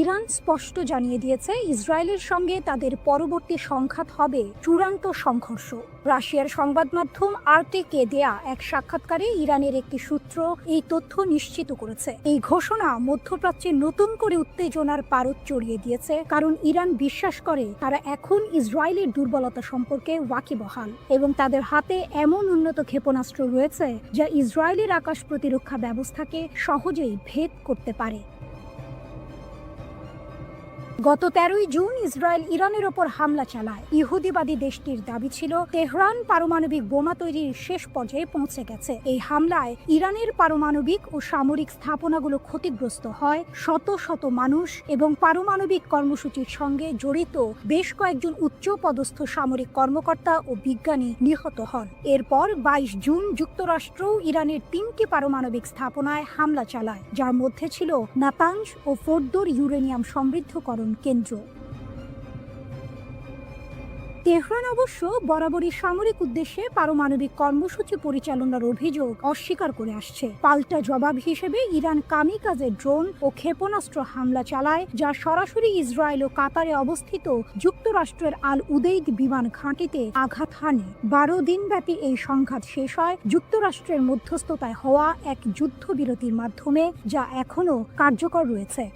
ইরান স্পষ্ট জানিয়ে দিয়েছে, ইসরায়েলের সঙ্গে তাদের পরবর্তী সংঘাত হবে চূড়ান্ত সংঘর্ষ। রাশিয়ার সংবাদ মাধ্যম আরটিকে দেয়া এক সাক্ষাৎকারে ইরানের একটি সূত্র এই তথ্য নিশ্চিত করেছে। এই ঘোষণা মধ্যপ্রাচ্যে নতুন করে উত্তেজনার পারদ চড়িয়ে দিয়েছে, কারণ ইরান বিশ্বাস করে তারা এখন ইসরায়েলের দুর্বলতা সম্পর্কে ওয়াকিবহাল এবং তাদের হাতে এমন উন্নত ক্ষেপণাস্ত্র রয়েছে যা ইসরায়েলের আকাশ প্রতিরক্ষা ব্যবস্থাকে সহজেই ভেদ করতে পারে। গত 13 জুন ইসরায়েল ইরানের ওপর হামলা চালায়। ইহুদিবাদী দেশটির দাবি ছিল তেহরান পারমাণবিক বোমা তৈরির শেষ পর্যায়ে পৌঁছে গেছে। এই হামলায় ইরানের পারমাণবিক ও সামরিক স্থাপনাগুলো ক্ষতিগ্রস্ত হয়, শত শত মানুষ এবং পারমাণবিক কর্মসূচির সঙ্গে জড়িত বেশ কয়েকজন উচ্চ পদস্থ সামরিক কর্মকর্তা ও বিজ্ঞানী নিহত হন। এরপর 22 জুন যুক্তরাষ্ট্র ইরানের 3টি পারমাণবিক স্থাপনায় হামলা চালায়, যার মধ্যে ছিল নাতানজ ও ফোর্দোর ইউরেনিয়াম সমৃদ্ধকরণ কেন্দ্র। তেহরান অবশ্য বরাবরই সামরিক উদ্দেশ্যে পারমাণবিক কর্মসূচি পরিচালনার অভিযোগ অস্বীকার করে আসছে। পাল্টা জবাব হিসেবে ইরান কামিকাজে ড্রোন ও ক্ষেপণাস্ত্র হামলা চালায়, যা সরাসরি ইসরায়েল ও কাতারে অবস্থিত যুক্তরাষ্ট্রের আল উদেইদ বিমান ঘাঁটিতে আঘাত হানে। 12 দিনব্যাপী এই সংঘাত শেষ হয় যুক্তরাষ্ট্রের মধ্যস্থতায় হওয়া এক যুদ্ধবিরতির মাধ্যমে, যা এখনো কার্যকর রয়েছে।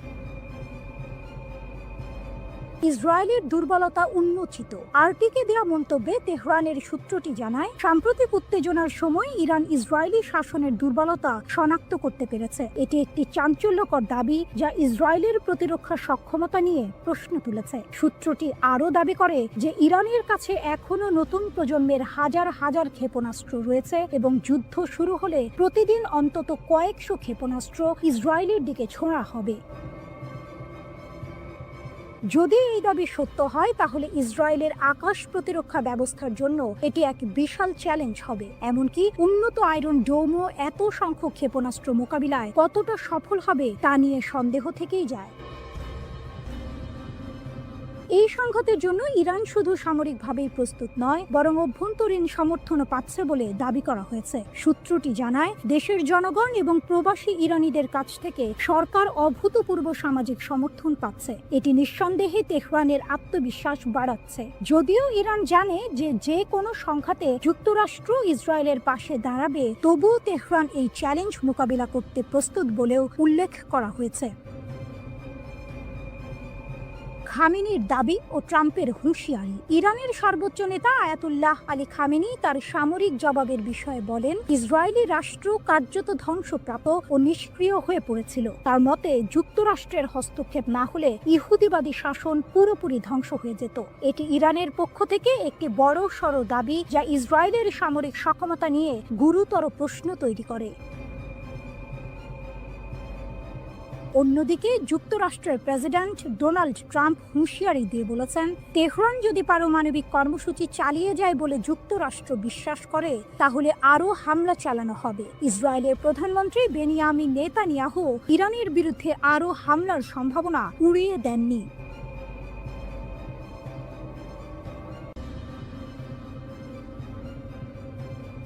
ইসরায়েলের দুর্বলতা উন্মোচিত। আরটিকে দেয়া মন্তব্যে তেহরানের সূত্রটি জানায়, সাম্প্রতিক উত্তেজনার সময় ইরান ইসরায়েলি শাসনের দুর্বলতা শনাক্ত করতে পেরেছে। এটি একটি চাঞ্চল্যকর দাবি যা ইসরায়েলের প্রতিরক্ষা সক্ষমতা নিয়ে প্রশ্ন তুলেছে। সূত্রটি আরও দাবি করে যে ইরানের কাছে এখনো নতুন প্রজন্মের হাজার হাজার ক্ষেপণাস্ত্র রয়েছে এবং যুদ্ধ শুরু হলে প্রতিদিন অন্তত কয়েকশো ক্ষেপণাস্ত্র ইসরায়েলের দিকে ছোঁড়া হবে। যদি এই দাবি সত্য হয় তাহলে ইসরায়েলের আকাশ প্রতিরক্ষা ব্যবস্থার জন্য এটি এক বিশাল চ্যালেঞ্জ হবে। এমনকি উন্নত আয়রন ডোমও এত সংখ্যক ক্ষেপণাস্ত্র মোকাবিলায় কতটা সফল হবে তা নিয়ে সন্দেহ থেকেই যায়। এই সংঘাতের জন্য ইরান শুধু সামরিকভাবেই প্রস্তুত নয়, বরং অভ্যন্তরীণ সমর্থনও পাচ্ছে বলে দাবি করা হয়েছে। সূত্রটি জানায়, দেশের জনগণ এবং প্রবাসী ইরানিদের কাছ থেকে সরকার অভূতপূর্ব সামাজিক সমর্থন পাচ্ছে। এটি নিঃসন্দেহে তেহরানের আত্মবিশ্বাস বাড়াচ্ছে। যদিও ইরান জানে যে যে কোনো সংঘাতে যুক্তরাষ্ট্র ইসরায়েলের পাশে দাঁড়াবে, তবুও তেহরান এই চ্যালেঞ্জ মোকাবিলা করতে প্রস্তুত বলেও উল্লেখ করা হয়েছে। খামেনির দাবি ও ট্রাম্পের হুঁশিয়ারি। ইরানের সর্বোচ্চ নেতা আয়াতুল্লাহ আলী খামেনি তার সামরিক জবাবের বিষয়ে বলেন, ইসরায়েলি রাষ্ট্র কার্যত ধ্বংসপ্রাপ্ত ও নিষ্ক্রিয় হয়ে পড়েছিল। তার মতে, যুক্তরাষ্ট্রের হস্তক্ষেপ না হলে ইহুদিবাদী শাসন পুরোপুরি ধ্বংস হয়ে যেত। এটি ইরানের পক্ষ থেকে একটি বড় সড় দাবি, যা ইসরায়েলের সামরিক সক্ষমতা নিয়ে গুরুতর প্রশ্ন তৈরি করে। অন্যদিকে যুক্তরাষ্ট্রের প্রেসিডেন্ট ডোনাল্ড ট্রাম্প হুঁশিয়ারি দিয়ে বলেছেন, তেহরান যদি পারমাণবিক কর্মসূচি চালিয়ে যায় বলে যুক্তরাষ্ট্র বিশ্বাস করে, তাহলে আরও হামলা চালানো হবে। ইসরায়েলের প্রধানমন্ত্রী বেনিয়ামিন নেতানিয়াহু ইরানের বিরুদ্ধে আরও হামলার সম্ভাবনা উড়িয়ে দেননি।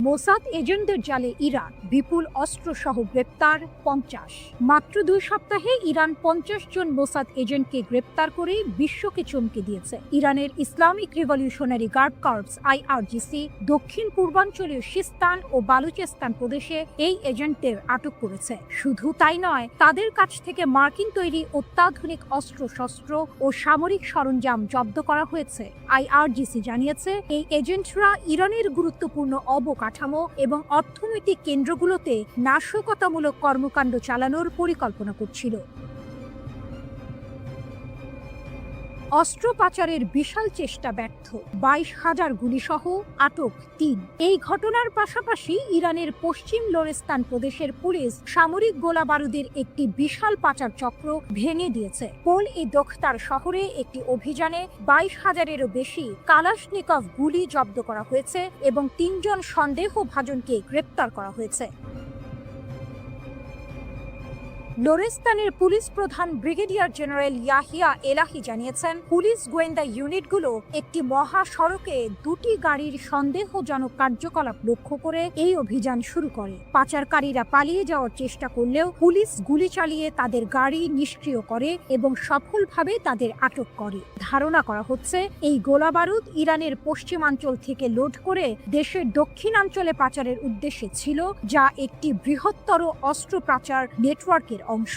মোসাদ এজেন্টদের জালে ইরান, বিপুল অস্ত্রসহ গ্রেপ্তার 50। মাত্র 2 সপ্তাহে ইরান 50 জন মোসাদ এজেন্টকে গ্রেপ্তার করে বিশ্বকে চমকে দিয়েছে। ইরানের Islamic Revolutionary Guard Corps IRGC দক্ষিণ পূর্বাঞ্চলীয় সিস্তান ও বালুচিস্তান প্রদেশে এই এজেন্টদের আটক করেছে। শুধু তাই নয়, তাদের কাছ থেকে মার্কিন তৈরি অত্যাধুনিক অস্ত্রশস্ত্র ও সামরিক সরঞ্জাম জব্দ করা হয়েছে। IRGC জানিয়েছে, এই এজেন্টরা ইরানের গুরুত্বপূর্ণ অবকাঠামো এবং অর্থনৈতিক কেন্দ্রগুলোতে নাশকতামূলক কর্মকাণ্ড চালানোর পরিকল্পনা করছিল। অস্ত্র পাচারের বিশাল চেষ্টা ব্যর্থ, 22,000 গুলিসহ আটক 3। এই ঘটনার পাশাপাশি ইরানের পশ্চিম লোরেস্তান প্রদেশের পুলিশ সামরিক গোলা বারুদের একটি বিশাল পাচার চক্র ভেঙে দিয়েছে। পোল-ই-দোখতার শহরে একটি অভিযানে 22,000-এরও বেশি কালাশনিকভ গুলি জব্দ করা হয়েছে এবং 3 জন সন্দেহভাজনকে গ্রেপ্তার করা হয়েছে। লোরেস্তানের পুলিশ প্রধান ব্রিগেডিয়ার জেনারেল ইয়াহিয়া এলাহি জানিয়েছেন, পুলিশ গোয়েন্দা ইউনিটগুলো একটি মহাসড়কে 2টি গাড়ির সন্দেহজনক কার্যকলাপ লক্ষ্য করে এই অভিযান শুরু করে। পাচারকারীরা পালিয়ে যাওয়ার চেষ্টা করলেও পুলিশ গুলি চালিয়ে তাদের গাড়ি নিষ্ক্রিয় করে এবং সফলভাবে তাদের আটক করে। ধারণা করা হচ্ছে, এই গোলাবারুদ ইরানের পশ্চিমাঞ্চল থেকে লোড করে দেশের দক্ষিণাঞ্চলে পাচারের উদ্দেশ্যে ছিল, যা একটি বৃহত্তর অস্ত্র পাচার নেটওয়ার্কের অংশ।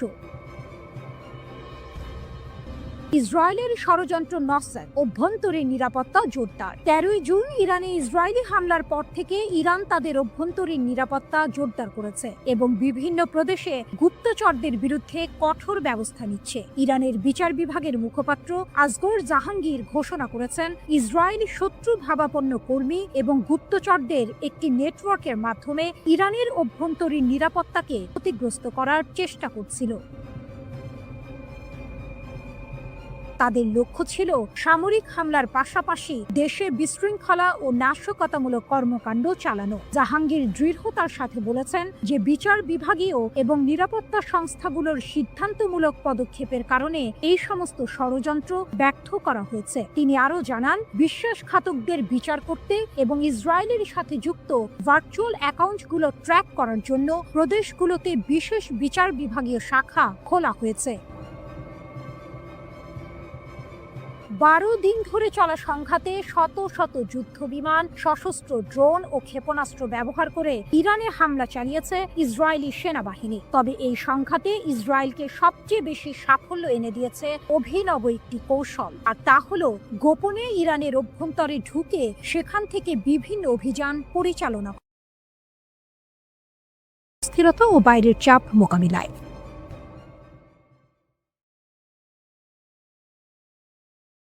ইসরায়েলের ষড়যন্ত্র নসর, অভ্যন্তরীণ নিরাপত্তা জোরদার। 13 জুন ইরানে ইসরায়েলি হামলার পর থেকে ইরান তাদের অভ্যন্তরীণ নিরাপত্তা জোরদার করেছে এবং বিভিন্ন প্রদেশে গুপ্তচরদের বিরুদ্ধে কঠোর ব্যবস্থা নিচ্ছে। ইরানের বিচার বিভাগের মুখপাত্র আসগর জাহাঙ্গীর ঘোষণা করেছেন, ইসরায়েলি শত্রু ভাবাপন্ন কর্মী এবং গুপ্তচরদের একটি নেটওয়ার্কের মাধ্যমে ইরানের অভ্যন্তরীণ নিরাপত্তাকে ক্ষতিগ্রস্ত করার চেষ্টা করছিল। তাদের লক্ষ্য ছিল সামরিক হামলার পাশাপাশি দেশে বিশৃঙ্খলা ও নাশকতামূলক কর্মকাণ্ড চালানো। জাহাঙ্গীর দৃঢ়তার সাথে বলেছেন যে বিচার বিভাগীয় এবং নিরাপত্তা সংস্থাগুলোর সিদ্ধান্তমূলক পদক্ষেপের কারণে এই সমস্ত ষড়যন্ত্র ব্যর্থ করা হয়েছে। তিনি আরও জানান, বিশ্বাসঘাতকদের বিচার করতে এবং ইসরায়েলের সাথে যুক্ত ভার্চুয়াল অ্যাকাউন্টগুলো ট্র্যাক করার জন্য প্রদেশগুলোতে বিশেষ বিচার বিভাগীয় শাখা খোলা হয়েছে। 12 দিন ধরে চলা সংঘাতে শত শত যুদ্ধ বিমান, সশস্ত্র ড্রোন ও ক্ষেপণাস্ত্র ব্যবহার করে ইরানে হামলা চালিয়েছে ইসরায়েলি সেনাবাহিনী। তবে এই সংঘাতে ইসরায়েলকে সবচেয়ে বেশি সাফল্য এনে দিয়েছে অভিনব একটি কৌশল, আর তা হলো গোপনে ইরানের অভ্যন্তরে ঢুকে সেখান থেকে বিভিন্ন অভিযান পরিচালনা, স্থিরতা ও বাইরের চাপ মোকাবিলায়।